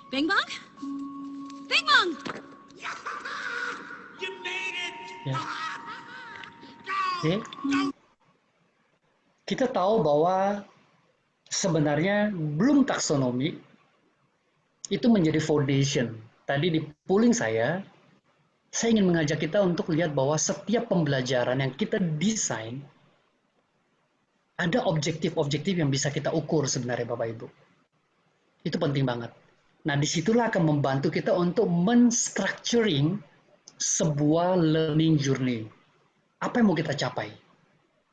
Bing Bong? Bing Bong! You made it! Ya. Oke. Kita tahu bahwa sebenarnya Bloom taksonomi itu menjadi foundation. Tadi di pooling saya ingin mengajak kita untuk lihat bahwa setiap pembelajaran yang kita desain ada objektif-objektif yang bisa kita ukur sebenarnya Bapak Ibu. Itu penting banget. Nah, disitulah akan membantu kita untuk men-structuring sebuah learning journey. Apa yang mau kita capai?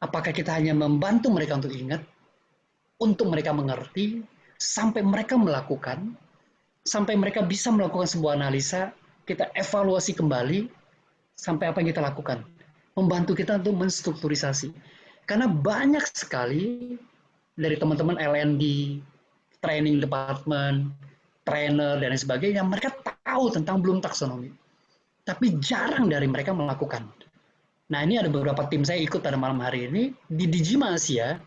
Apakah kita hanya membantu mereka untuk ingat, untuk mereka mengerti, sampai mereka melakukan, sampai mereka bisa melakukan sebuah analisa, kita evaluasi kembali, sampai apa yang kita lakukan. Membantu kita untuk menstrukturisasi. Karena banyak sekali dari teman-teman LND, training department, trainer, dan lain sebagainya, mereka tahu tentang Bloom taksonomi. Tapi jarang dari mereka melakukan. Nah, ini ada beberapa tim saya ikut pada malam hari ini. Di Digima Asia,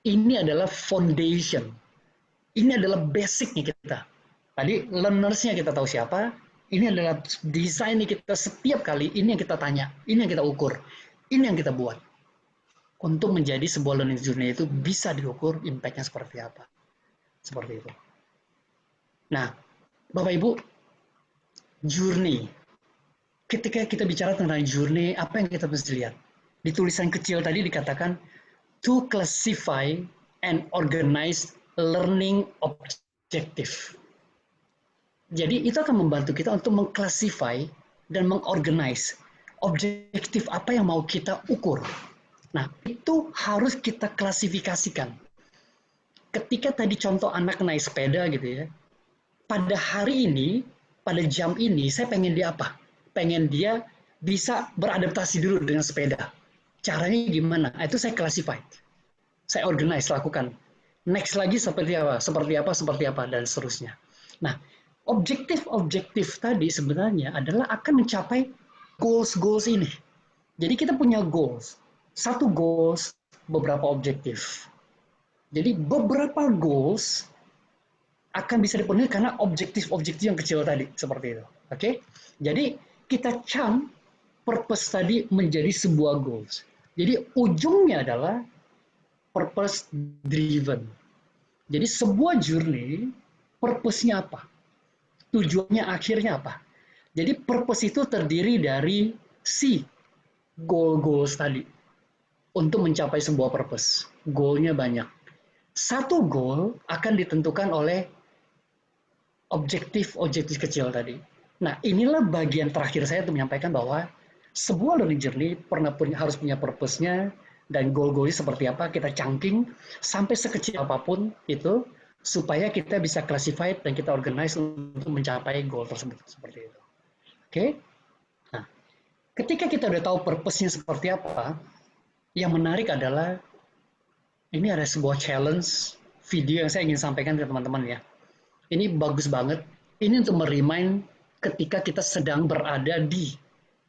ini adalah foundation. Ini adalah basicnya kita. Tadi learners-nya kita tahu siapa. Ini adalah desainnya kita setiap kali. Ini yang kita tanya. Ini yang kita ukur. Ini yang kita buat. Untuk menjadi sebuah learning journey itu bisa diukur impact-nya seperti apa. Seperti itu. Nah, Bapak Ibu, journey. Ketika kita bicara tentang journey, apa yang kita mesti lihat? Di tulisan kecil tadi dikatakan to classify and organize learning objective. Jadi itu akan membantu kita untuk mengclassify dan mengorganize objektif apa yang mau kita ukur. Nah, itu harus kita klasifikasikan. Ketika tadi contoh anak naik sepeda gitu ya, pada hari ini, pada jam ini, saya pengen dia apa? Pengen dia bisa beradaptasi dulu dengan sepeda. Caranya gimana? Itu saya classify. Saya organize, lakukan. Next lagi seperti apa, dan seterusnya. Nah, objektif-objektif tadi sebenarnya adalah akan mencapai goals-goals ini. Jadi kita punya goals. Satu goals, beberapa objektif. Jadi beberapa goals akan bisa dipenuhi karena objektif-objektif yang kecil tadi, seperti itu. Oke? Jadi kita chunk purpose tadi menjadi sebuah goals. Jadi ujungnya adalah purpose driven. Jadi sebuah journey, purpose-nya apa? Tujuannya akhirnya apa? Jadi purpose itu terdiri dari goals tadi. Untuk mencapai sebuah purpose. Goal-nya banyak. Satu goal akan ditentukan oleh objektif-objektif kecil tadi. Nah, inilah bagian terakhir saya untuk menyampaikan bahwa sebuah learning journey harus punya purpose-nya dan goal-goalnya seperti apa, kita chunking sampai sekecil apapun itu, supaya kita bisa classify dan kita organize untuk mencapai goal tersebut. Seperti itu. Oke? Nah, ketika kita udah tahu purpose-nya seperti apa, yang menarik adalah ini ada sebuah challenge video yang saya ingin sampaikan ke teman-teman ya. Ini bagus banget. Ini untuk merimain ketika kita sedang berada di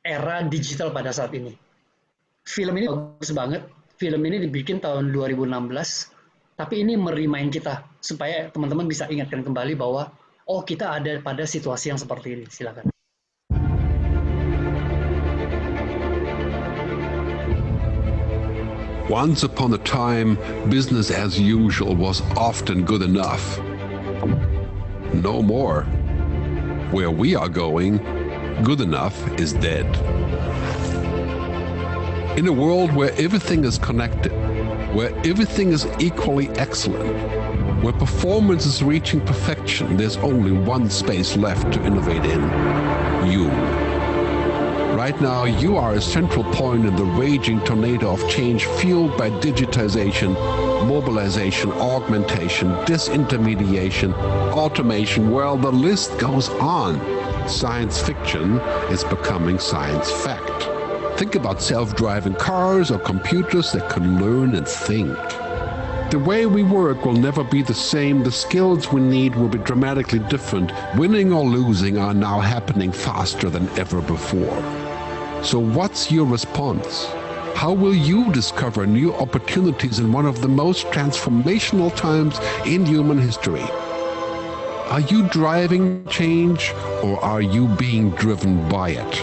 era digital pada saat ini. Film ini bagus banget. Film ini dibikin tahun 2016. Tapi ini merimain kita supaya teman-teman bisa ingatkan kembali bahwa oh kita ada pada situasi yang seperti ini. Silakan. Once upon a time, business as usual was often good enough. No more. Where we are going, good enough is dead. In a world where everything is connected, where everything is equally excellent, where performance is reaching perfection, there's only one space left to innovate in: you. Right now, you are a central point in the raging tornado of change fueled by digitization, mobilization, augmentation, disintermediation, automation. Well, the list goes on. Science fiction is becoming science fact. Think about self-driving cars or computers that can learn and think. The way we work will never be the same. The skills we need will be dramatically different. Winning or losing are now happening faster than ever before. So what's your response? How will you discover new opportunities in one of the most transformational times in human history? Are you driving change, or are you being driven by it?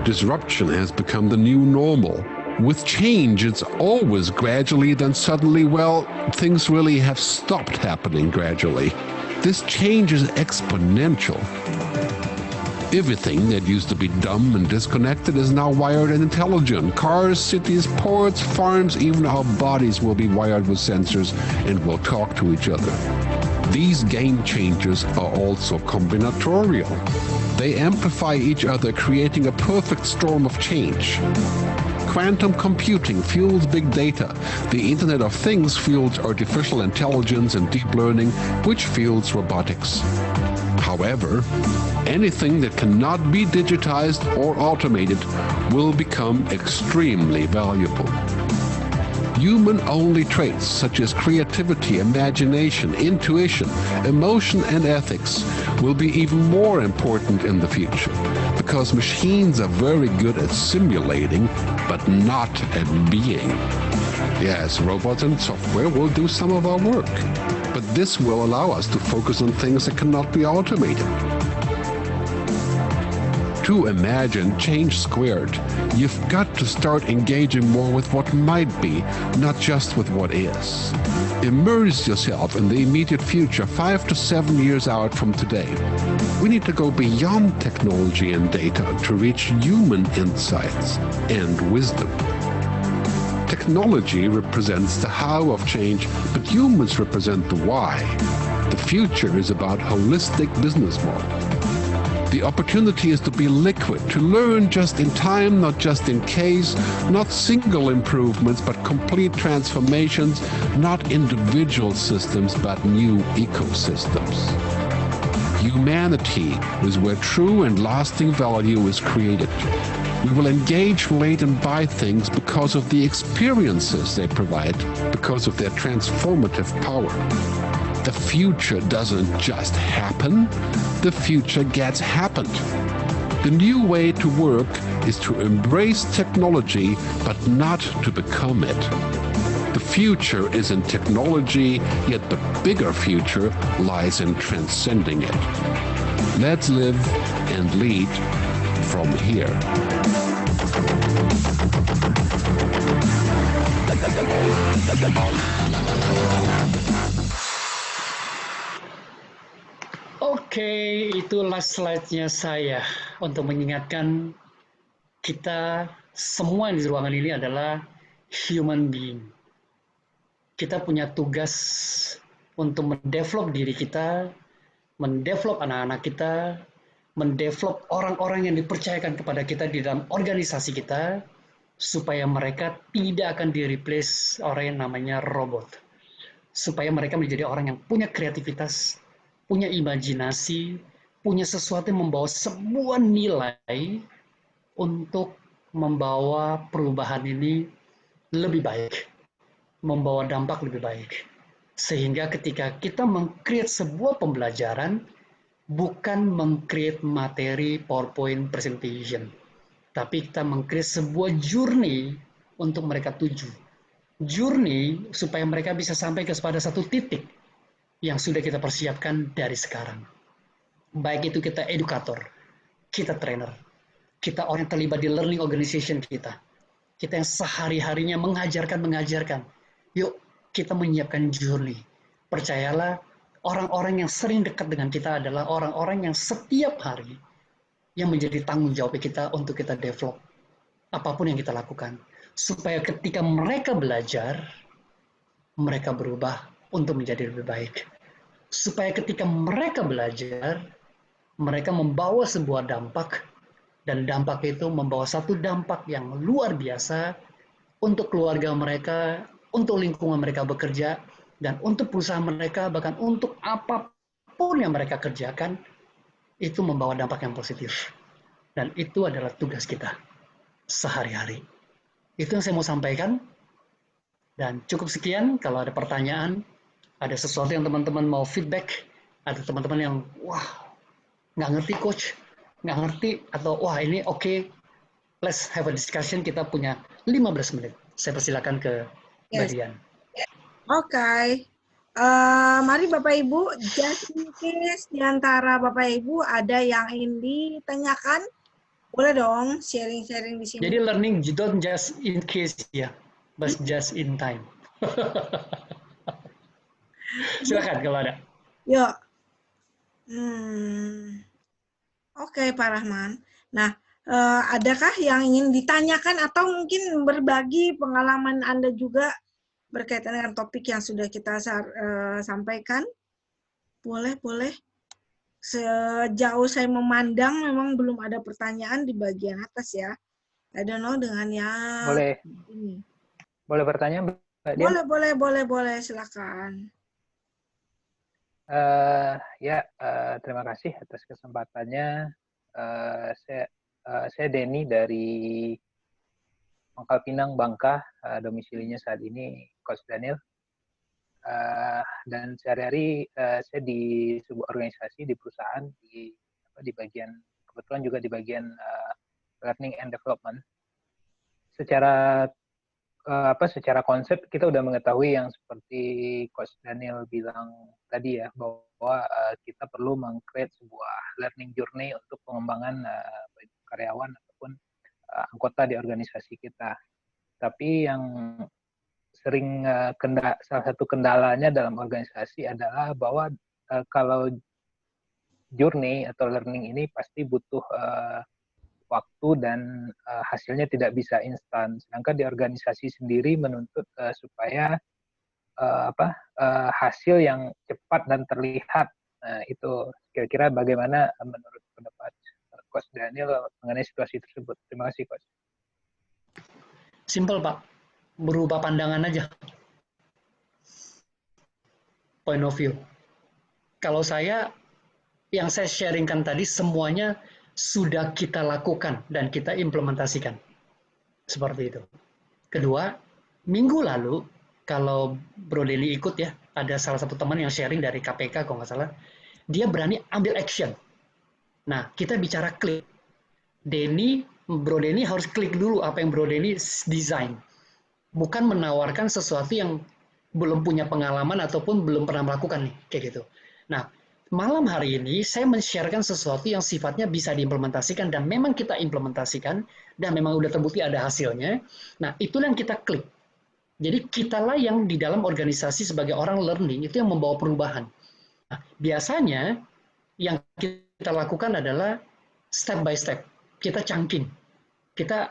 Disruption has become the new normal. With change, it's always gradually, then suddenly, well, things really have stopped happening gradually. This change is exponential. Everything that used to be dumb and disconnected is now wired and intelligent. Cars, cities, ports, farms, even our bodies will be wired with sensors and will talk to each other. These game changers are also combinatorial. They amplify each other, creating a perfect storm of change. Quantum computing fuels big data. The Internet of Things fuels artificial intelligence and deep learning, which fuels robotics. However, anything that cannot be digitized or automated will become extremely valuable. Human-only traits such as creativity, imagination, intuition, emotion, and ethics will be even more important in the future, because machines are very good at simulating, but not at being. Yes, robots and software will do some of our work, but this will allow us to focus on things that cannot be automated. to imagine change squared. You've got to start engaging more with what might be, not just with what is. Immerse yourself in the immediate future, 5 to 7 years out from today. We need to go beyond technology and data to reach human insights and wisdom. Technology represents the how of change, but humans represent the why. The future is about holistic business model. The opportunity is to be liquid, to learn just in time, not just in case, not single improvements, but complete transformations, not individual systems, but new ecosystems. Humanity is where true and lasting value is created. We will engage, relate, and buy things because of the experiences they provide, because of their transformative power. The future doesn't just happen, the future gets happened. The new way to work is to embrace technology, but not to become it. The future is in technology, yet the bigger future lies in transcending it. Let's live and lead from here. Oke, itu last slide-nya saya untuk mengingatkan kita semua di ruangan ini adalah human being. Kita punya tugas untuk mendevelop diri kita, mendevelop anak-anak kita, mendevelop orang-orang yang dipercayakan kepada kita di dalam organisasi kita, supaya mereka tidak akan di-replace oleh yang namanya robot. Supaya mereka menjadi orang yang punya kreativitas, punya imajinasi, punya sesuatu yang membawa sebuah nilai untuk membawa perubahan ini lebih baik, membawa dampak lebih baik. Sehingga ketika kita meng-create sebuah pembelajaran, bukan meng-create materi PowerPoint presentation, tapi kita meng-create sebuah journey untuk mereka tuju. Journey supaya mereka bisa sampai kepada satu titik yang sudah kita persiapkan dari sekarang. Baik itu kita edukator, kita trainer, kita orang yang terlibat di learning organization kita yang sehari-harinya mengajarkan. Yuk, kita menyiapkan journey. Percayalah, orang-orang yang sering dekat dengan kita adalah orang-orang yang setiap hari yang menjadi tanggung jawab kita untuk kita develop apapun yang kita lakukan. Supaya ketika mereka belajar, mereka berubah untuk menjadi lebih baik. Supaya ketika mereka belajar, mereka membawa sebuah dampak, dan dampak itu membawa satu dampak yang luar biasa untuk keluarga mereka, untuk lingkungan mereka bekerja, dan untuk perusahaan mereka, bahkan untuk apapun yang mereka kerjakan, itu membawa dampak yang positif. Dan itu adalah tugas kita sehari-hari. Itu yang saya mau sampaikan. Dan cukup sekian. Kalau ada pertanyaan, ada sesuatu yang teman-teman mau feedback, ada teman-teman yang, wah, nggak ngerti coach, nggak ngerti, atau wah ini oke, let's have a discussion, kita punya 15 menit. Saya persilakan ke Mbak Dian. Oke. Mari Bapak Ibu, just in case di antara Bapak Ibu ada yang ingin ditanyakan, boleh dong sharing-sharing di sini. Jadi learning don't just in case ya, but just in time. Silakan kalau ada. Yuk. Oke, Pak Rahman. Nah, adakah yang ingin ditanyakan atau mungkin berbagi pengalaman Anda juga berkaitan dengan topik yang sudah kita sampaikan? Boleh. Sejauh saya memandang memang belum ada pertanyaan di bagian atas ya. I don't know dengan yang boleh. Ini. Boleh bertanya, Mbak Dian? Boleh, silakan. Terima kasih atas kesempatannya. Saya Denny dari Pangkal Pinang, Bangka, domisilinya saat ini Coach Daniel. Dan sehari-hari saya di sebuah organisasi di perusahaan di bagian, kebetulan juga di bagian learning and development. Secara secara konsep kita udah mengetahui yang seperti Coach Daniel bilang tadi ya, bahwa kita perlu meng-create sebuah learning journey untuk pengembangan karyawan ataupun anggota di organisasi kita. Tapi yang sering salah satu kendalanya dalam organisasi adalah bahwa kalau journey atau learning ini pasti butuh waktu dan hasilnya tidak bisa instan. Sedangkan di organisasi sendiri menuntut supaya hasil yang cepat dan terlihat. Itu kira-kira bagaimana menurut pendapat Coach Daniel mengenai situasi tersebut. Terima kasih, Coach. Simple, Pak. Berubah pandangan aja. Point of view. Kalau yang saya sharingkan tadi semuanya sudah kita lakukan dan kita implementasikan. Seperti itu. Kedua, minggu lalu, kalau Bro Denny ikut ya, ada salah satu teman yang sharing dari KPK kalau nggak salah, dia berani ambil action. Nah, kita bicara klik. Bro Denny harus klik dulu apa yang Bro Denny desain. Bukan menawarkan sesuatu yang belum punya pengalaman ataupun belum pernah melakukan nih, kayak gitu. Nah, malam hari ini saya men-sharekan sesuatu yang sifatnya bisa diimplementasikan dan memang kita implementasikan dan memang udah terbukti ada hasilnya. Nah, itulah yang kita klik. Jadi kitalah yang di dalam organisasi sebagai orang learning itu yang membawa perubahan. Nah, biasanya yang kita lakukan adalah step by step. Kita cangking. Kita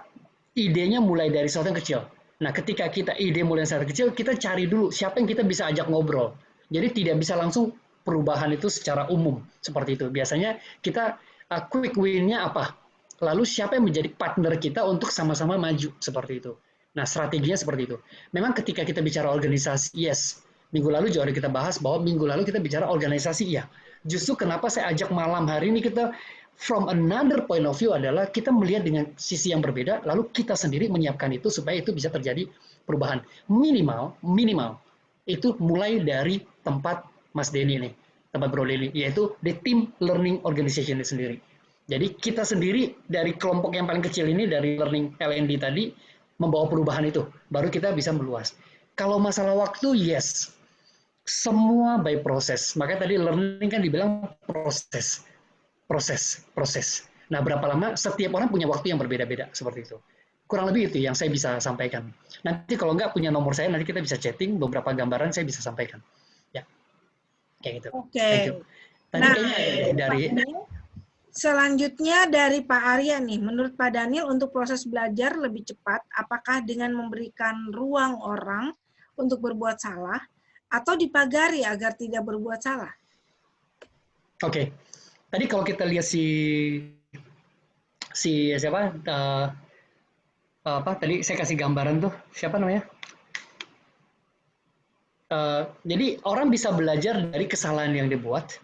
idenya mulai dari sesuatu yang kecil. Nah, ketika kita ide mulai dari sesuatu yang kecil, kita cari dulu siapa yang kita bisa ajak ngobrol. Jadi tidak bisa langsung perubahan itu secara umum seperti itu. Biasanya kita quick win-nya apa? Lalu siapa yang menjadi partner kita untuk sama-sama maju seperti itu. Nah, strateginya seperti itu. Memang ketika kita bicara organisasi, yes. Minggu lalu juga kita bahas bahwa minggu lalu kita bicara organisasi, iya. Justru kenapa saya ajak malam hari ini kita from another point of view adalah kita melihat dengan sisi yang berbeda, lalu kita sendiri menyiapkan itu supaya itu bisa terjadi perubahan. Minimal itu mulai dari tempat Mas Denny nih, tempat Bro Denny, yaitu the team learning organization ini sendiri. Jadi kita sendiri dari kelompok yang paling kecil ini, dari learning L&D tadi, membawa perubahan itu, baru kita bisa meluas. Kalau masalah waktu, yes, semua by proses. Makanya tadi learning kan dibilang proses. Nah, berapa lama? Setiap orang punya waktu yang berbeda-beda, seperti itu. Kurang lebih itu yang saya bisa sampaikan. Nanti kalau nggak punya nomor saya, nanti kita bisa chatting, beberapa gambaran saya bisa sampaikan. Kayak gitu. Oke. Tadi kayaknya dari selanjutnya dari Pak Arya nih, menurut Pak Daniel untuk proses belajar lebih cepat, apakah dengan memberikan ruang orang untuk berbuat salah atau dipagari agar tidak berbuat salah? Oke. Tadi kalau kita lihat siapa tadi saya kasih gambaran tuh, siapa namanya? Jadi orang bisa belajar dari kesalahan yang dibuat,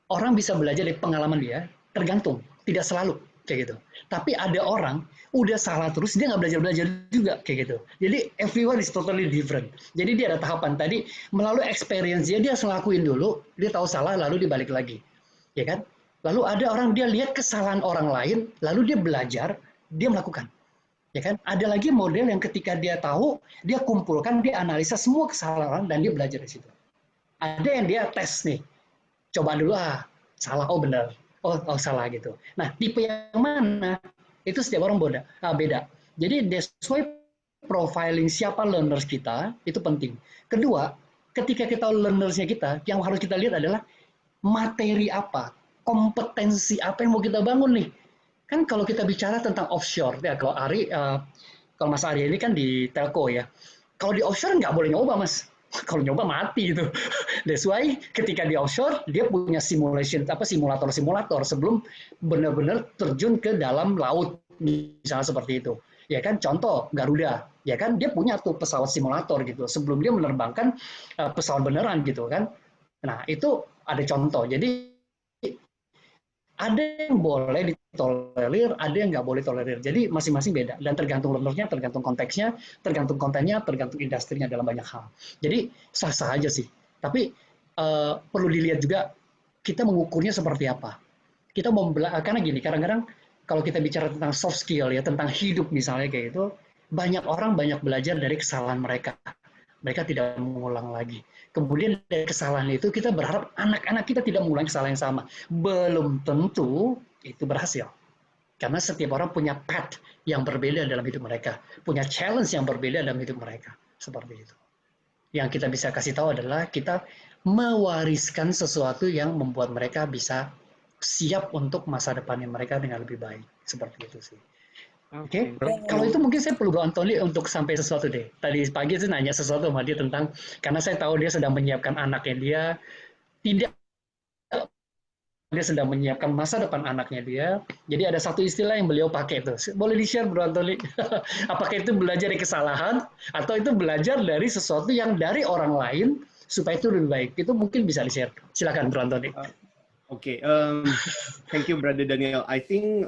orang bisa belajar dari pengalaman dia, tergantung, tidak selalu kayak gitu. Tapi ada orang udah salah terus dia nggak belajar juga kayak gitu. Jadi everyone is totally different. Jadi dia ada tahapan tadi melalui experience dia ngelakuin dulu, dia tahu salah lalu dia balik lagi, ya kan? Lalu ada orang dia lihat kesalahan orang lain, lalu dia belajar, dia melakukan. Ya kan? Ada lagi model yang ketika dia tahu, dia kumpulkan, dia analisa semua kesalahan dan dia belajar di situ. Ada yang dia tes nih. Coba dulu salah, oh benar. Oh salah gitu. Nah, tipe yang mana? Itu setiap orang beda. Jadi that's why profiling siapa learners kita itu penting. Kedua, ketika kita learnersnya kita, yang harus kita lihat adalah materi apa, kompetensi apa yang mau kita bangun nih. Kan kalau kita bicara tentang offshore, ya kalau Mas Ari ini kan di telco ya. Kalau di offshore nggak boleh nyoba Mas. Kalau nyoba mati gitu. That's why ketika di offshore dia punya simulator sebelum benar-benar terjun ke dalam laut misalnya seperti itu. Ya kan contoh Garuda, ya kan dia punya tuh pesawat simulator gitu sebelum dia menerbangkan pesawat beneran gitu kan. Nah, itu ada contoh. Jadi ada yang boleh ditolerir, ada yang nggak boleh tolerir. Jadi masing-masing beda dan tergantung learnernya, tergantung konteksnya, tergantung kontennya, tergantung industrinya dalam banyak hal. Jadi sah-sah aja sih. Tapi perlu dilihat juga kita mengukurnya seperti apa. Karena gini, kadang-kadang kalau kita bicara tentang soft skill ya, tentang hidup misalnya kayak itu, banyak orang banyak belajar dari kesalahan mereka. Mereka tidak mengulang lagi. Kemudian dari kesalahan itu kita berharap anak-anak kita tidak mengulang kesalahan yang sama. Belum tentu itu berhasil. Karena setiap orang punya path yang berbeda dalam hidup mereka. Punya challenge yang berbeda dalam hidup mereka. Seperti itu. Yang kita bisa kasih tahu adalah kita mewariskan sesuatu yang membuat mereka bisa siap untuk masa depannya mereka dengan lebih baik. Seperti itu sih. Oke, kalau itu mungkin saya perlu Bro Anthony untuk sampai sesuatu deh. Tadi pagi saya nanya sesuatu sama dia tentang, karena saya tahu dia sedang menyiapkan anaknya dia sedang menyiapkan masa depan anaknya dia. Jadi ada satu istilah yang beliau pakai itu. Boleh di-share Bro Anthony? Apakah itu belajar dari kesalahan atau itu belajar dari sesuatu yang dari orang lain supaya itu lebih baik? Itu mungkin bisa di-share. Silakan Bro Anthony. Oke, thank you Brother Daniel. I think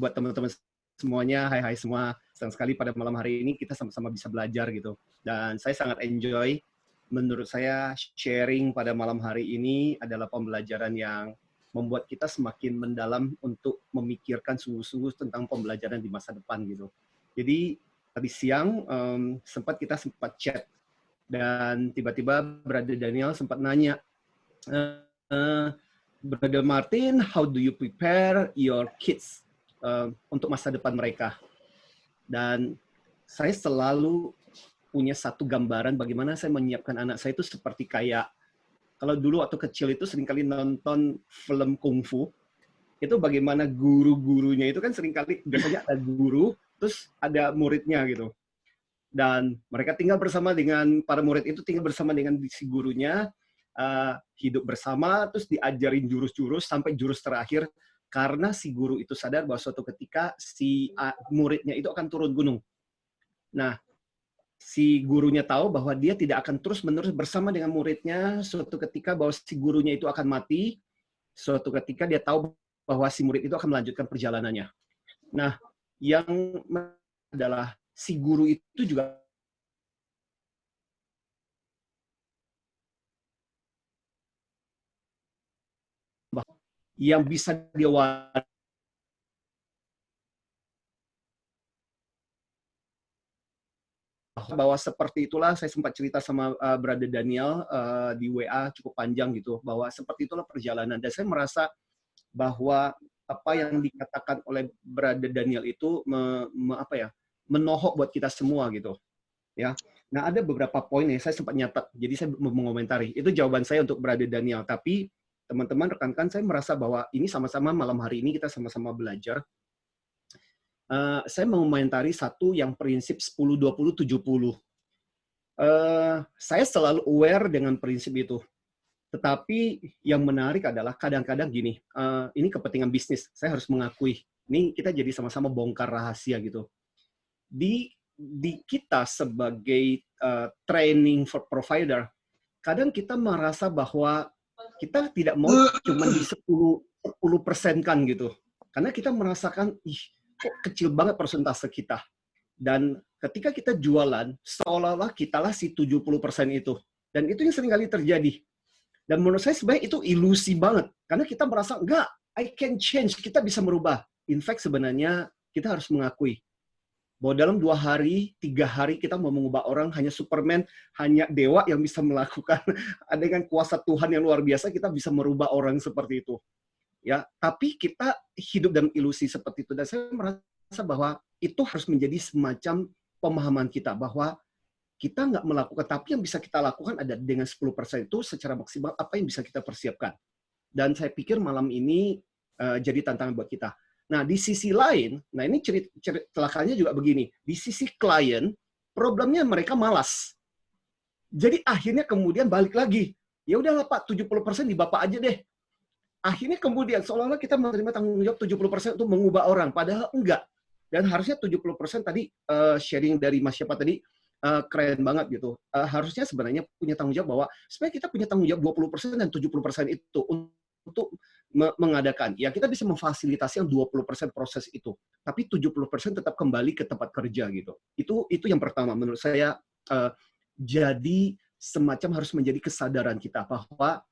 buat teman-teman semuanya, hai semua, senang sekali pada malam hari ini kita sama-sama bisa belajar gitu. Dan saya sangat enjoy, menurut saya sharing pada malam hari ini adalah pembelajaran yang membuat kita semakin mendalam untuk memikirkan sungguh-sungguh tentang pembelajaran di masa depan gitu. Jadi tadi siang sempat chat, dan tiba-tiba Brother Daniel sempat nanya, Brother Martin, how do you prepare your kids untuk masa depan mereka? Dan saya selalu punya satu gambaran bagaimana saya menyiapkan anak saya itu seperti kayak, kalau dulu waktu kecil itu seringkali nonton film kungfu, itu bagaimana guru-gurunya itu kan seringkali biasanya ada guru, terus ada muridnya gitu. Dan mereka tinggal bersama dengan, para murid itu tinggal bersama dengan si gurunya, hidup bersama, terus diajarin jurus-jurus sampai jurus terakhir, karena si guru itu sadar bahwa suatu ketika si muridnya itu akan turun gunung. Nah, si gurunya tahu bahwa dia tidak akan terus-menerus bersama dengan muridnya, suatu ketika bahwa si gurunya itu akan mati, suatu ketika dia tahu bahwa si murid itu akan melanjutkan perjalanannya. Nah, yang adalah si guru itu juga yang bisa dia bahwa seperti itulah, saya sempat cerita sama Brother Daniel di WA cukup panjang gitu, bahwa seperti itulah perjalanan. Dan saya merasa bahwa apa yang dikatakan oleh Brother Daniel itu menohok buat kita semua gitu. Ya. Nah, ada beberapa poin yang saya sempat nyatat, jadi saya mau mengomentari. Itu jawaban saya untuk Brother Daniel. Tapi teman-teman, rekan-rekan, saya merasa bahwa ini sama-sama malam hari ini kita sama-sama belajar. Saya mengomentari satu yang prinsip 10-20-70. Saya selalu aware dengan prinsip itu. Tetapi yang menarik adalah kadang-kadang gini, ini kepentingan bisnis, saya harus mengakui. Ini kita jadi sama-sama bongkar rahasia gitu. Di kita sebagai training for provider, kadang kita merasa bahwa kita tidak mau cuma di 10% kan gitu. Karena kita merasakan, kok kecil banget persentase kita. Dan ketika kita jualan, seolah-olah kitalah si 70% itu. Dan itu yang seringkali terjadi. Dan menurut saya sebenarnya itu ilusi banget. Karena kita merasa, enggak, I can change, kita bisa merubah. In fact, sebenarnya kita harus mengakui bahwa dalam 2 hari, 3 hari kita mau mengubah orang, hanya Superman, hanya dewa yang bisa melakukan. Dengan kuasa Tuhan yang luar biasa, kita bisa merubah orang seperti itu. Ya, tapi kita hidup dalam ilusi seperti itu. Dan saya merasa bahwa itu harus menjadi semacam pemahaman kita, bahwa kita nggak melakukan, tapi yang bisa kita lakukan ada dengan 10% itu secara maksimal apa yang bisa kita persiapkan. Dan saya pikir malam ini jadi tantangan buat kita. Nah, di sisi lain, nah ini celakanya juga begini. Di sisi klien, problemnya mereka malas. Jadi akhirnya kemudian balik lagi. Ya udahlah Pak, 70% di Bapak aja deh. Akhirnya kemudian seolah-olah kita menerima tanggung jawab 70% untuk mengubah orang. Padahal enggak. Dan harusnya 70% tadi sharing dari Mas siapa tadi, keren banget gitu. Harusnya sebenarnya punya tanggung jawab bahwa sebenarnya kita punya tanggung jawab 20% dan 70% itu untuk mengadakan. Ya, kita bisa memfasilitasi yang 20% proses itu. Tapi 70% tetap kembali ke tempat kerja gitu. Itu yang pertama menurut saya, jadi semacam harus menjadi kesadaran kita bahwa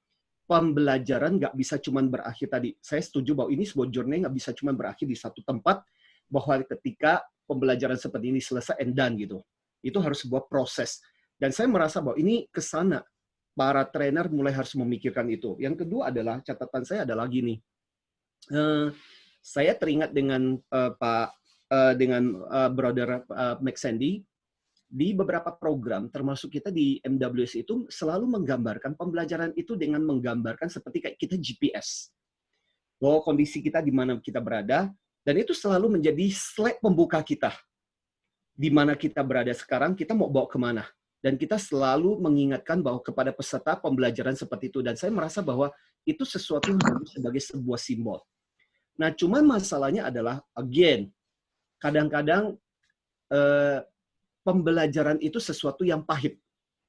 pembelajaran nggak bisa cuma berakhir tadi. Saya setuju bahwa ini sebuah journey nggak bisa cuma berakhir di satu tempat bahwa ketika pembelajaran seperti ini selesai and done gitu. Itu harus sebuah proses. Dan saya merasa bahwa ini ke sana. Para trainer mulai harus memikirkan itu. Yang kedua adalah, catatan saya adalah gini. Saya teringat dengan brother Max Sandy, di beberapa program, termasuk kita di MWS itu selalu menggambarkan pembelajaran itu dengan menggambarkan seperti kayak kita GPS. Bahwa kondisi kita di mana kita berada, dan itu selalu menjadi slide pembuka kita. Di mana kita berada sekarang, kita mau bawa kemana. Dan kita selalu mengingatkan bahwa kepada peserta pembelajaran seperti itu. Dan saya merasa bahwa itu sesuatu yang bagus sebagai sebuah simbol. Nah, cuman masalahnya adalah, again, kadang-kadang pembelajaran itu sesuatu yang pahit.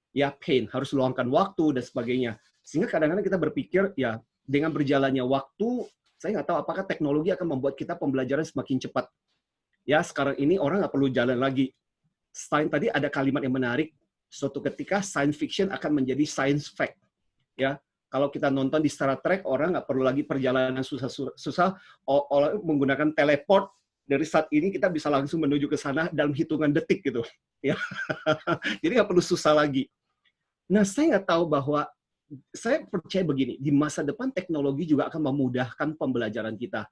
Ya, pain, harus luangkan waktu dan sebagainya. Sehingga kadang-kadang kita berpikir, ya, dengan berjalannya waktu, saya nggak tahu apakah teknologi akan membuat kita pembelajaran semakin cepat. Ya, sekarang ini orang nggak perlu jalan lagi. Tadi ada kalimat yang menarik, suatu ketika science fiction akan menjadi science fact. Ya, kalau kita nonton di Star Trek, orang nggak perlu lagi perjalanan susah-susah, menggunakan teleport. Dari saat ini kita bisa langsung menuju ke sana dalam hitungan detik gitu. Ya, jadi nggak perlu susah lagi. Nah, saya nggak tahu bahwa saya percaya begini, di masa depan teknologi juga akan memudahkan pembelajaran kita.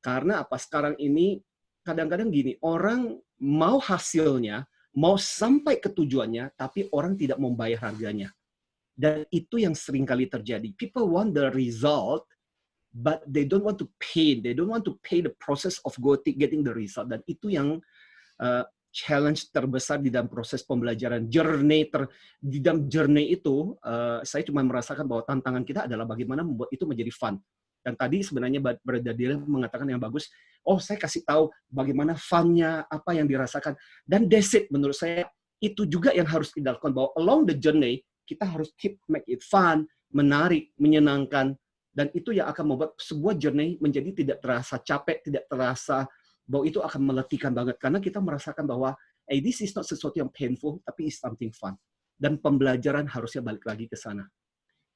Karena apa? Sekarang ini kadang-kadang gini, orang mau hasilnya, mau sampai ke tujuannya, tapi orang tidak membayar harganya. Dan itu yang sering kali terjadi. People want the result, but they don't want to pay. They don't want to pay the process of getting the result. Dan itu yang challenge terbesar di dalam proses pembelajaran. Di dalam journey itu, saya cuma merasakan bahwa tantangan kita adalah bagaimana membuat itu menjadi fun. Dan tadi sebenarnya Brother Dylan mengatakan yang bagus, saya kasih tahu bagaimana fun-nya, apa yang dirasakan. Dan that's it, menurut saya, itu juga yang harus dilakukan, bahwa along the journey, kita harus make it fun, menarik, menyenangkan, dan itu yang akan membuat sebuah journey menjadi tidak terasa capek, tidak terasa bahwa itu akan meletihkan banget. Karena kita merasakan bahwa, this is not sesuatu yang painful, tapi it's something fun. Dan pembelajaran harusnya balik lagi ke sana.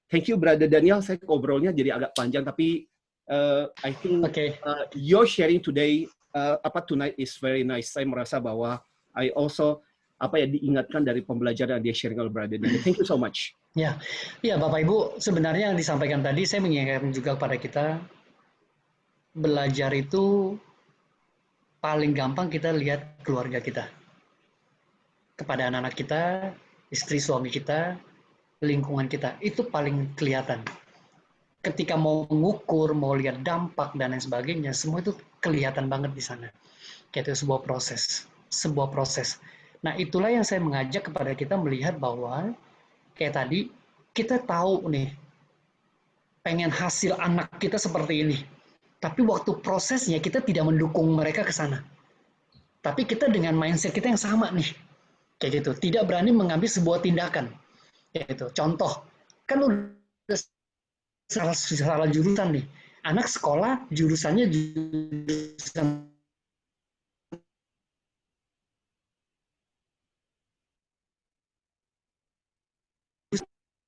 Thank you, Brother Daniel. Saya ngobrolnya jadi agak panjang, tapi I think your sharing today, tonight is very nice. Saya merasa bahwa I also diingatkan dari pembelajaran yang dia sharing oleh Brother Daniel. Thank you so much. Ya, Bapak Ibu, sebenarnya yang disampaikan tadi saya mengingatkan juga kepada kita, belajar itu paling gampang kita lihat keluarga kita, kepada anak-anak kita, istri suami kita, lingkungan kita, itu paling kelihatan. Ketika mau mengukur, mau lihat dampak dan lain sebagainya, semua itu kelihatan banget di sana. Kayak itu sebuah proses. Nah, itulah yang saya mengajak kepada kita melihat bahwa kayak tadi kita tahu nih pengen hasil anak kita seperti ini. Tapi waktu prosesnya kita tidak mendukung mereka ke sana. Tapi kita dengan mindset kita yang sama nih. Kayak gitu, tidak berani mengambil sebuah tindakan. Itu contoh, kan udah salah jurusan nih. Anak sekolah jurusannya jurusan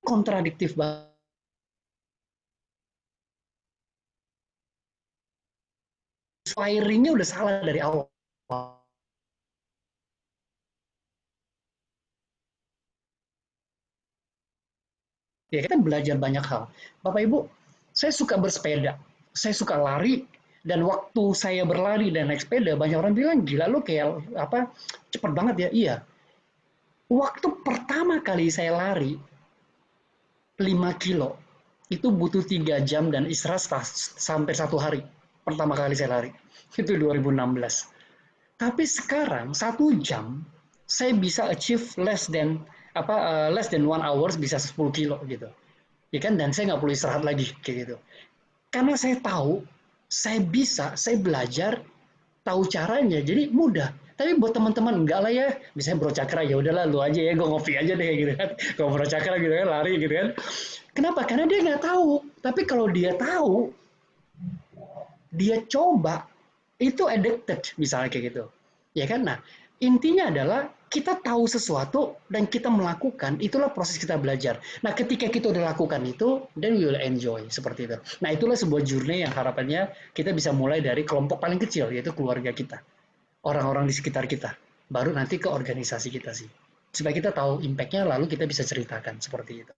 kontradiktif banget. Wiringnya udah salah dari awal. Ya, kita belajar banyak hal. Bapak Ibu, saya suka bersepeda, saya suka lari, dan waktu saya berlari dan naik sepeda, banyak orang bilang, gila lu kayak cepet banget ya. Iya. Waktu pertama kali saya lari 5 kilo, itu butuh 3 jam dan istirahat sampai 1 hari. Pertama kali saya lari. Itu 2016. Tapi sekarang 1 jam, saya bisa achieve less than 1 hours bisa 10 kilo gitu, ya kan, dan saya nggak perlu istirahat lagi kayak gitu, karena saya tahu, saya belajar, tahu caranya, jadi mudah. Tapi buat teman-teman enggak lah ya, misalnya Bro Cakra, ya udahlah lu aja ya, gue ngopi aja deh gitu kan, kalau Bro Cakra gitu kan lari gitu kan, kenapa? Karena dia nggak tahu. Tapi kalau dia tahu, dia coba, itu addicted misalnya kayak gitu, ya kan. Nah, intinya adalah kita tahu sesuatu dan kita melakukan, itulah proses kita belajar. Nah, ketika kita udah lakukan itu, then we will enjoy, seperti itu. Nah, itulah sebuah journey yang harapannya kita bisa mulai dari kelompok paling kecil, yaitu keluarga kita. orang-orang di sekitar kita, baru nanti ke organisasi kita sih. Supaya kita tahu impact-nya, lalu kita bisa ceritakan seperti itu.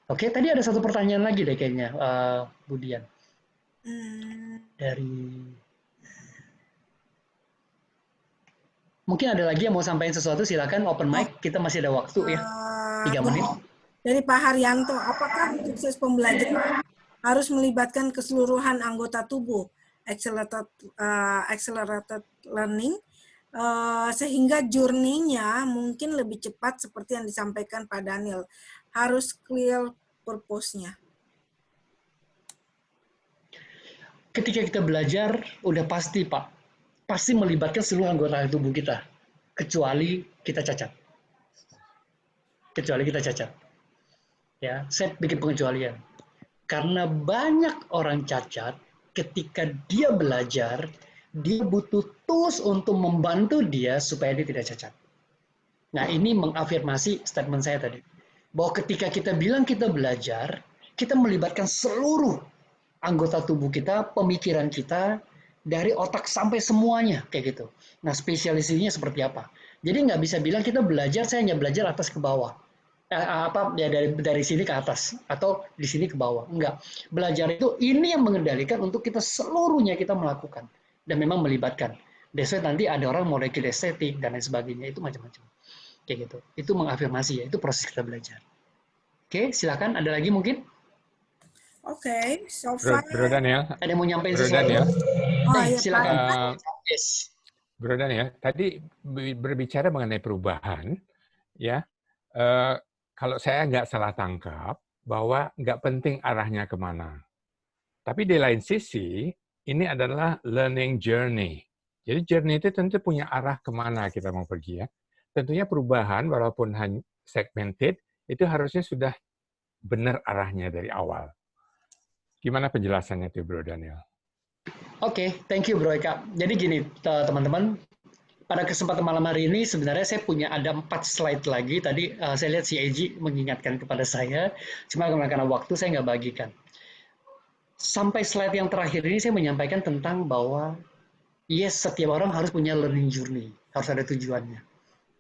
Oke, tadi ada satu pertanyaan lagi deh kayaknya, Bu Dian. Mungkin ada lagi yang mau sampaikan sesuatu, silakan open mic, kita masih ada waktu ya, 3 menit. Dari Pak Haryanto, apakah sukses pembelajaran harus melibatkan keseluruhan anggota tubuh, accelerated learning, sehingga journey-nya mungkin lebih cepat seperti yang disampaikan Pak Daniel, harus clear purpose-nya. Ketika kita belajar, udah pasti Pak, pasti melibatkan seluruh anggota tubuh kita, kecuali kita cacat. Kecuali kita cacat. Ya, saya bikin pengecualian. Karena banyak orang cacat, ketika dia belajar, dia butuh tools untuk membantu dia supaya dia tidak cacat. Nah, ini mengafirmasi statement saya tadi. Bahwa ketika kita bilang kita belajar, kita melibatkan seluruh anggota tubuh kita, pemikiran kita, dari otak sampai semuanya, kayak gitu. Nah, spesialisasinya seperti apa? Jadi nggak bisa bilang kita belajar, saya hanya belajar atas ke bawah. Dari sini ke atas, atau di sini ke bawah. Enggak. Belajar itu, ini yang mengendalikan untuk kita seluruhnya kita melakukan. Dan memang melibatkan. Biasanya nanti ada orang mau estetik, dan lain sebagainya, itu macam-macam. Kayak gitu. Itu mengafirmasi ya, itu proses kita belajar. Oke, silakan. Ada lagi mungkin? Oke, so far. Bro Daniel. Ada yang mau nyampein Bro sesuatu? Daniel. Silakan. Yes. Bro Daniel, tadi berbicara mengenai perubahan, ya. Kalau saya nggak salah tangkap, bahwa nggak penting arahnya kemana. Tapi di lain sisi, ini adalah learning journey. Jadi journey itu tentu punya arah kemana kita mau pergi ya. Tentunya perubahan, walaupun hanya segmented, itu harusnya sudah benar arahnya dari awal. Gimana penjelasannya tuh, Bro Daniel? Oke, thank you Bro Eka. Jadi gini, teman-teman, pada kesempatan malam hari ini sebenarnya saya punya ada 4 slide lagi. Tadi saya lihat si Eji mengingatkan kepada saya, cuma karena waktu saya nggak bagikan. Sampai slide yang terakhir ini saya menyampaikan tentang bahwa yes, setiap orang harus punya learning journey, harus ada tujuannya.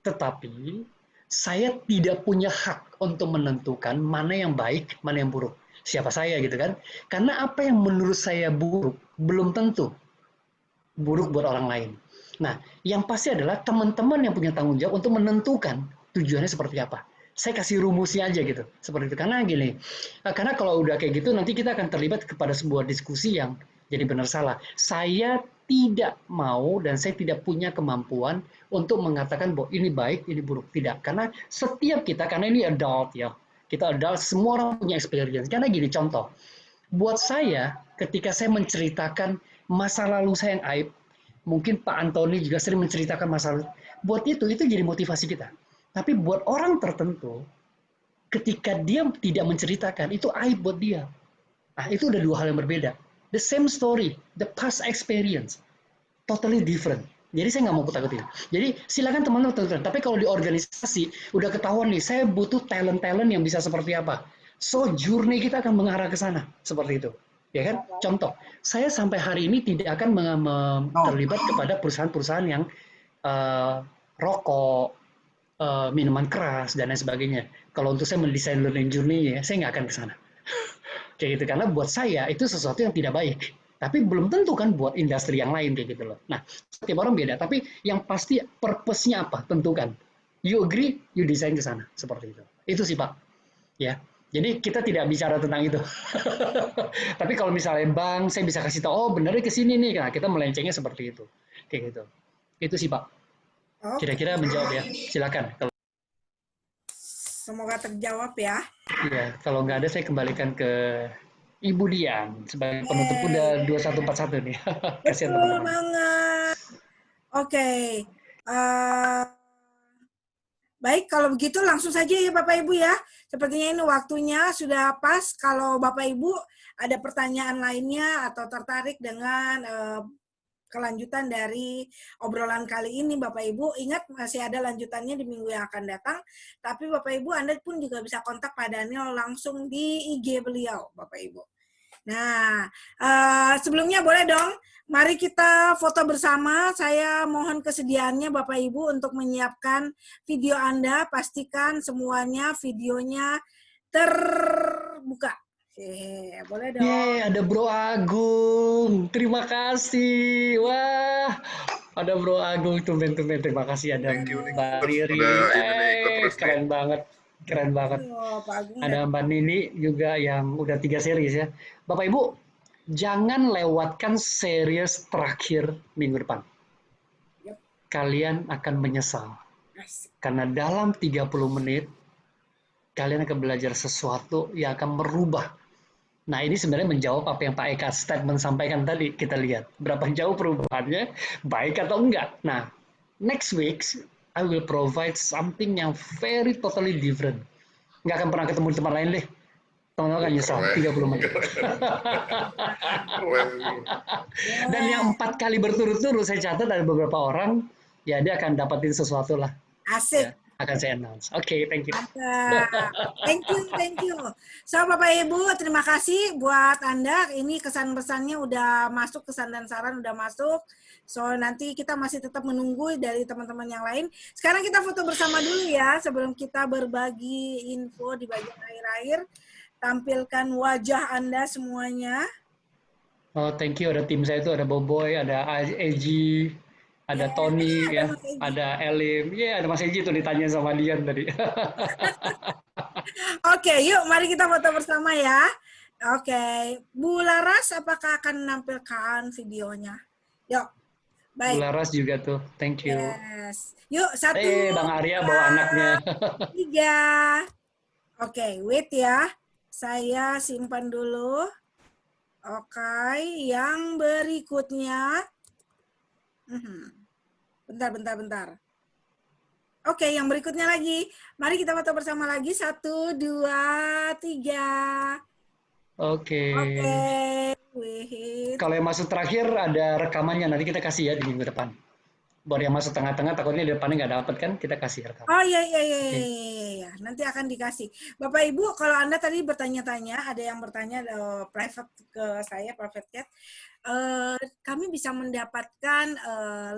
Tetapi saya tidak punya hak untuk menentukan mana yang baik, mana yang buruk. Siapa saya gitu kan? Karena apa yang menurut saya buruk belum tentu buruk buat orang lain. Nah, yang pasti adalah teman-teman yang punya tanggung jawab untuk menentukan tujuannya seperti apa. Saya kasih rumusnya aja gitu, seperti itu. Karena gini, karena kalau udah kayak gitu nanti kita akan terlibat kepada sebuah diskusi yang jadi benar salah. Saya tidak mau dan saya tidak punya kemampuan untuk mengatakan bahwa ini baik, ini buruk. Tidak, karena setiap kita, karena ini adult ya, kita adult, semua orang punya experience. Karena gini, contoh, buat saya ketika saya menceritakan masa lalu saya yang aib, mungkin Pak Antoni juga sering menceritakan masalah. Buat itu jadi motivasi kita. Tapi buat orang tertentu, ketika dia tidak menceritakan, itu aib buat dia. Nah, itu udah 2 hal yang berbeda. The same story, the past experience, totally different. Jadi saya nggak mau kutak-kutik. Jadi silakan teman-teman tentukan. Tapi kalau di organisasi, udah ketahuan nih, saya butuh talent-talent yang bisa seperti apa. So, journey kita akan mengarah ke sana. Seperti itu. Ya kan? Contoh, saya sampai hari ini tidak akan terlibat kepada perusahaan-perusahaan yang rokok, minuman keras, dan lain sebagainya. Kalau untuk saya mendesain learning journey, ya, saya nggak akan ke sana. Kayak gitu. Karena buat saya, itu sesuatu yang tidak baik. Tapi belum tentu kan buat industri yang lain, kayak gitu loh. Nah, setiap orang beda. Tapi yang pasti purpose-nya apa? Tentukan. You agree, you design ke sana. Seperti itu. Itu sih, Pak. Ya. Jadi kita tidak bicara tentang itu. Tapi kalau misalnya bank, saya bisa kasih tahu, oh benernya ke sini nih. Nah, kita melencengnya seperti itu. Kayak gitu. Itu sih, Pak. Kira-kira menjawab ya. Silakan. Semoga terjawab ya. Iya, kalau nggak ada saya kembalikan ke Ibu Dian sebagai penutup. Udah 2141 nih. Kasihan Betul teman-teman. banget. Oke. Baik, kalau begitu langsung saja ya Bapak Ibu ya. Sepertinya ini waktunya sudah pas. Kalau Bapak Ibu ada pertanyaan lainnya atau tertarik dengan kelanjutan dari obrolan kali ini Bapak Ibu, ingat masih ada lanjutannya di minggu yang akan datang. Tapi Bapak Ibu, Anda pun juga bisa kontak Pak Daniel langsung di IG beliau Bapak Ibu. Nah, sebelumnya boleh dong mari kita foto bersama. Saya mohon kesediaannya Bapak Ibu untuk menyiapkan video Anda. Pastikan semuanya videonya terbuka. Boleh dong. Ada Bro Agung. Terima kasih. Wah, ada Bro Agung. Tumben-tumben. Terima kasih ada Mbak Riri. Keren banget. Keren banget. Ada Mbak Nini juga yang udah 3 series ya. Bapak Ibu, jangan lewatkan series terakhir minggu depan. Kalian akan menyesal. Karena dalam 30 menit, kalian akan belajar sesuatu yang akan merubah. Nah, ini sebenarnya menjawab apa yang Pak Eka statement sampaikan tadi. Kita lihat berapa jauh perubahannya, baik atau enggak. Nah, next week, I will provide something yang very totally different. Nggak akan pernah ketemu di tempat lain deh. Teman-teman akan nyesal, 30 menit. Dan yang 4 kali berturut-turut, saya catat ada beberapa orang, ya dia akan dapatin sesuatu lah. Asik. Ya, akan saya announce. Oke, thank you. Thank you. So, Bapak Ibu, terima kasih buat Anda. Ini kesan-pesannya udah masuk, kesan dan saran udah masuk. So, nanti kita masih tetap menunggu dari teman-teman yang lain. Sekarang kita foto bersama dulu ya, sebelum kita berbagi info di bagian akhir-akhir. Tampilkan wajah Anda semuanya. Oh, thank you. Ada tim saya itu, ada Boboy, ada Eji, ada Tony, ya, ada Elim. Ada Mas Eji tuh ditanya sama Dian tadi. Oke, yuk mari kita foto bersama ya. Oke, Bu Laras apakah akan menampilkan videonya? Yuk, baik. Bu Laras juga tuh, thank you. Yes. Yuk, 1, Bang Arya bawa anaknya. 3. Oke, wait ya. Saya simpan dulu. Oke, yang berikutnya. Bentar. Oke, yang berikutnya lagi. Mari kita foto bersama lagi. 1, 2, 3. Oke. Wait. Kalau yang masuk terakhir ada rekamannya. Nanti kita kasih ya di minggu depan. Buat yang masuk tengah-tengah, takutnya di depannya nggak dapat kan, kita kasih rekaman. Oh iya. Nanti akan dikasih. Bapak Ibu, kalau Anda tadi bertanya-tanya, ada yang bertanya private ke saya, private chat. Kami bisa mendapatkan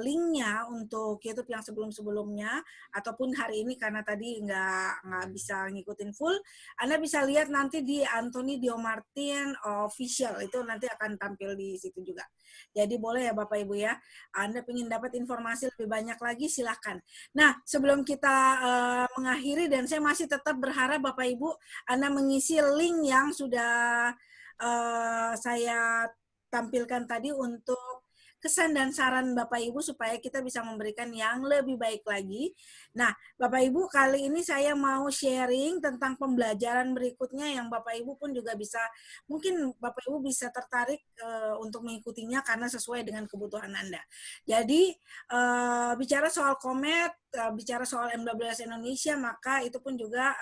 linknya untuk YouTube yang sebelum-sebelumnya ataupun hari ini karena tadi nggak bisa ngikutin full. Anda bisa lihat nanti di Anthony Diomartin Official, itu nanti akan tampil di situ juga. Jadi boleh ya Bapak Ibu ya, Anda ingin dapat informasi lebih banyak lagi silahkan. Nah, sebelum kita mengakhiri dan saya masih tetap berharap Bapak Ibu Anda mengisi link yang sudah saya tampilkan tadi untuk kesan dan saran Bapak Ibu supaya kita bisa memberikan yang lebih baik lagi. Nah, Bapak Ibu, kali ini saya mau sharing tentang pembelajaran berikutnya yang Bapak Ibu pun juga bisa, mungkin Bapak Ibu bisa tertarik untuk mengikutinya karena sesuai dengan kebutuhan Anda. Jadi, bicara soal Komet, bicara soal MWS Indonesia, maka itu pun juga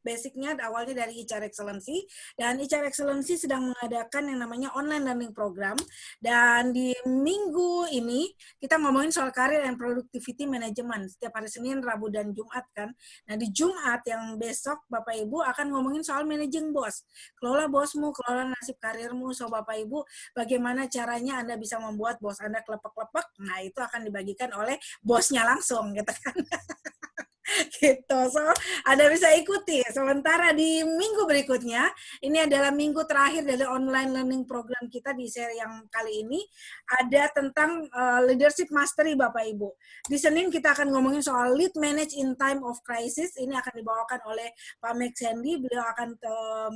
basicnya awalnya dari HR Excellency, dan HR Excellency sedang mengadakan yang namanya online learning program, dan di minggu ini kita ngomongin soal career and productivity management setiap hari Senin, Rabu, dan Jumat kan. Nah di Jumat yang besok Bapak Ibu akan ngomongin soal managing boss, kelola bosmu, kelola nasib karirmu. So Bapak Ibu, bagaimana caranya Anda bisa membuat bos Anda kelepek-kelepek, nah itu akan dibagikan oleh bosnya langsung gitu kan. Gitu, so Anda bisa ikuti. Sementara di minggu berikutnya, ini adalah minggu terakhir dari online learning program kita di seri yang kali ini, ada tentang leadership mastery Bapak Ibu. Di Senin kita akan ngomongin soal lead manage in time of crisis. Ini akan dibawakan oleh Pak Max Sandy. Beliau akan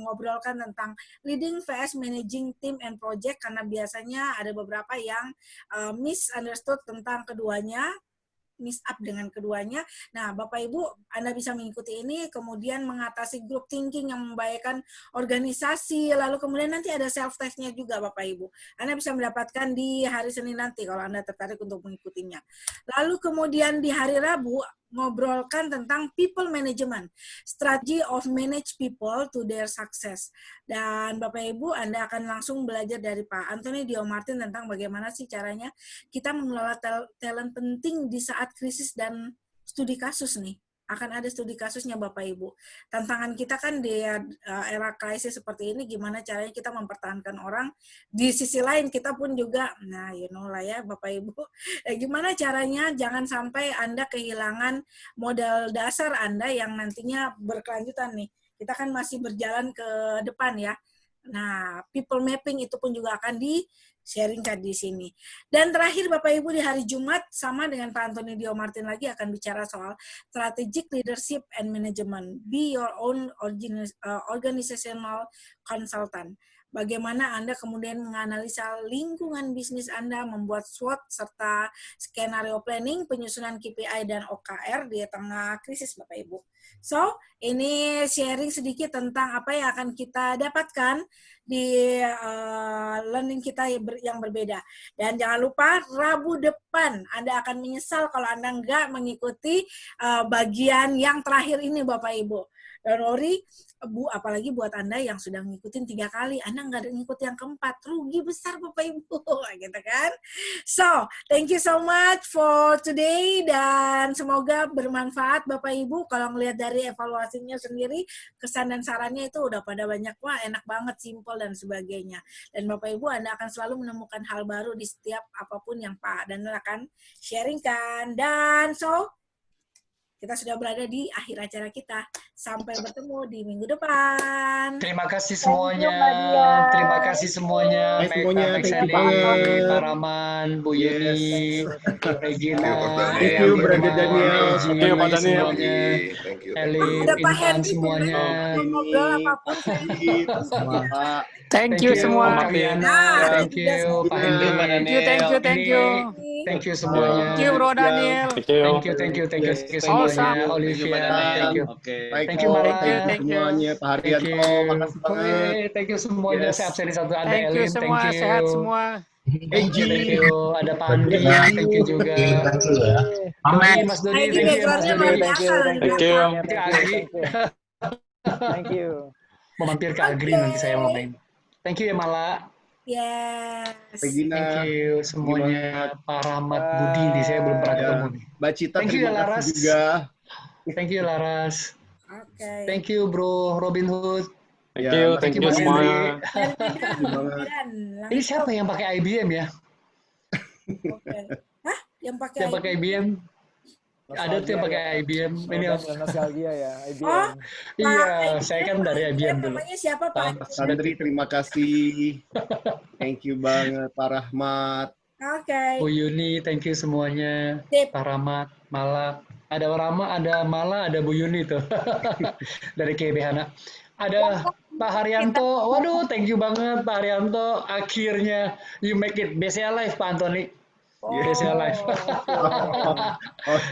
ngobrolkan tentang leading vs managing team and project, karena biasanya ada beberapa yang misunderstood tentang keduanya, miss up dengan keduanya. Nah, Bapak Ibu, Anda bisa mengikuti ini, kemudian mengatasi group thinking yang membahayakan organisasi, lalu kemudian nanti ada self-test-nya juga Bapak Ibu. Anda bisa mendapatkan di hari Senin nanti kalau Anda tertarik untuk mengikutinya. Lalu kemudian di hari Rabu, ngobrolkan tentang people management, strategy of manage people to their success. Dan Bapak Ibu, Anda akan langsung belajar dari Pak Anthony Diomartin tentang bagaimana sih caranya kita mengelola talent penting di saat krisis dan studi kasus nih. akan ada studi kasusnya Bapak Ibu. Tantangan kita kan di era krisis seperti ini, gimana caranya kita mempertahankan orang. Di sisi lain kita pun juga, nah you know lah ya Bapak Ibu, gimana caranya jangan sampai Anda kehilangan modal dasar Anda yang nantinya berkelanjutan nih. Kita kan masih berjalan ke depan ya. Nah, people mapping itu pun juga akan di-sharingkan di sini. Dan terakhir Bapak Ibu di hari Jumat sama dengan Pak Antoni Dio Martin lagi akan bicara soal strategic leadership and management. Be your own organizational consultant. Bagaimana Anda kemudian menganalisa lingkungan bisnis Anda, membuat SWOT serta skenario planning, penyusunan KPI dan OKR di tengah krisis Bapak Ibu. So, ini sharing sedikit tentang apa yang akan kita dapatkan di learning kita yang berbeda. Dan jangan lupa Rabu depan Anda akan menyesal kalau Anda nggak mengikuti bagian yang terakhir ini Bapak Ibu. Don't worry, Bu, apalagi buat Anda yang sudah ngikutin 3 kali, Anda nggak ada ngikut yang keempat, rugi besar Bapak Ibu, gitu kan? So, thank you so much for today, dan semoga bermanfaat Bapak Ibu. Kalau ngelihat dari evaluasinya sendiri, kesan dan sarannya itu udah pada banyak, wah enak banget, simple, dan sebagainya. Dan Bapak Ibu, Anda akan selalu menemukan hal baru di setiap apapun yang Pak Daniel akan sharingkan. Dan so, kita sudah berada di akhir acara kita. Sampai bertemu di minggu depan. Terima kasih semuanya. Terima kasih semuanya. Hai semuanya, Pak thank you Sandy, banget. Pak Raman, Bu Yuni, Regina, Thank you, Brother Daniel. Thank you, Pak Daniel. Thank you. Elif, Ada Pak Intan Hendy semuanya. ngobrol apapun. Thank you semua. Pak Riana. Thank you, Pak Hendy. Thank you. Thank you semuanya. Thank you, Bro Daniel. Thank you semuanya. Olivia, thank you. Thank you, Mara. Thank you semuanya, Pak Haryanto, makasih banget. Thank you semuanya. Saya absen di satu. Ada Thank you Elin, semua, thank you. sehat semua. Thank you. Ada Pak Andi, thank you juga. Doni, Mas Doni, thank you, Mas Doni. Thank you. Thank you. Mau mampir ke Agri nanti saya mau main. Thank you ya Mala. Yes. Regina, thank you semuanya. Pak Rahmat Budi, di saya belum pernah ketemu nih. Mbak Cita, thank you ya terima Laras. kasih juga. Thank you Laras. Okay. Thank you Bro Robin Hood. Thank you Mas semua. Henry. Ini siapa yang pakai IBM ya? Hah? Yang pakai IBM? Ada tuh yang pakai IBM. Ini nostalgia ya, IBM. Oh, iya, saya kan dari IBM dulu. Namanya siapa Pak? Sandri, terima kasih. Thank you banget, Pak Rahmat. Oke. Bu Yuni, thank you semuanya. Pak Rahmat, Mala. Ada Rama, ada Mala, ada Bu Yuni tuh. Dari KBH. Ada Pak Haryanto. Waduh, thank you banget Pak Haryanto. Akhirnya you make it BCA Live Pak Antoni. BCA Live.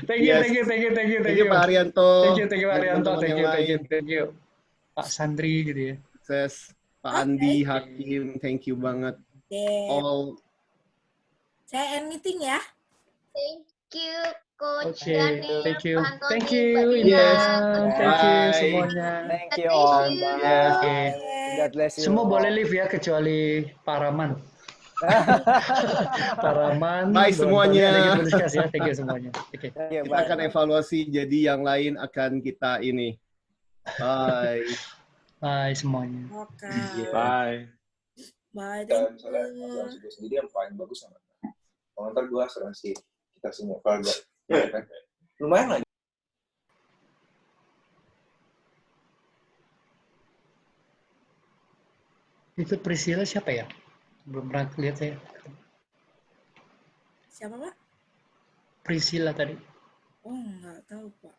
Thank you Pak Haryanto. Thank you Pak Haryanto. Thank you. Pak Sandri gitu ya. Sukses. Pak Andi, Hakim, thank you banget. All. Saya end meeting ya. Thank you, Coach Okay, Daniel, thank you. Pak Antoni, Thank you, Mbak Dina. Intan. Thank you Bye. semuanya. Thank you all. Oke. God bless you. Semua boleh live ya kecuali Pak Raman. Pak Raman. Bye semuanya. Thank you semuanya. Oke. Kita akan evaluasi, jadi yang lain akan kita ini. Bye. Bye semuanya. Oke. Bye. Bye. Dan misalnya gue sendiri yang paling bagus sama. Kalau ntar gue asuransi kita semua keluarga. Lumayan lah. Itu Priscilla siapa ya? Belum pernah lihat saya. Siapa Pak? Priscilla tadi. Oh nggak tahu Pak.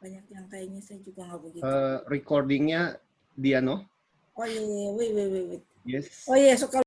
Banyak yang kayaknya saya juga nggak begitu. Recordingnya Diano. Oh iya, wait. Yes. Oh iya, so kalau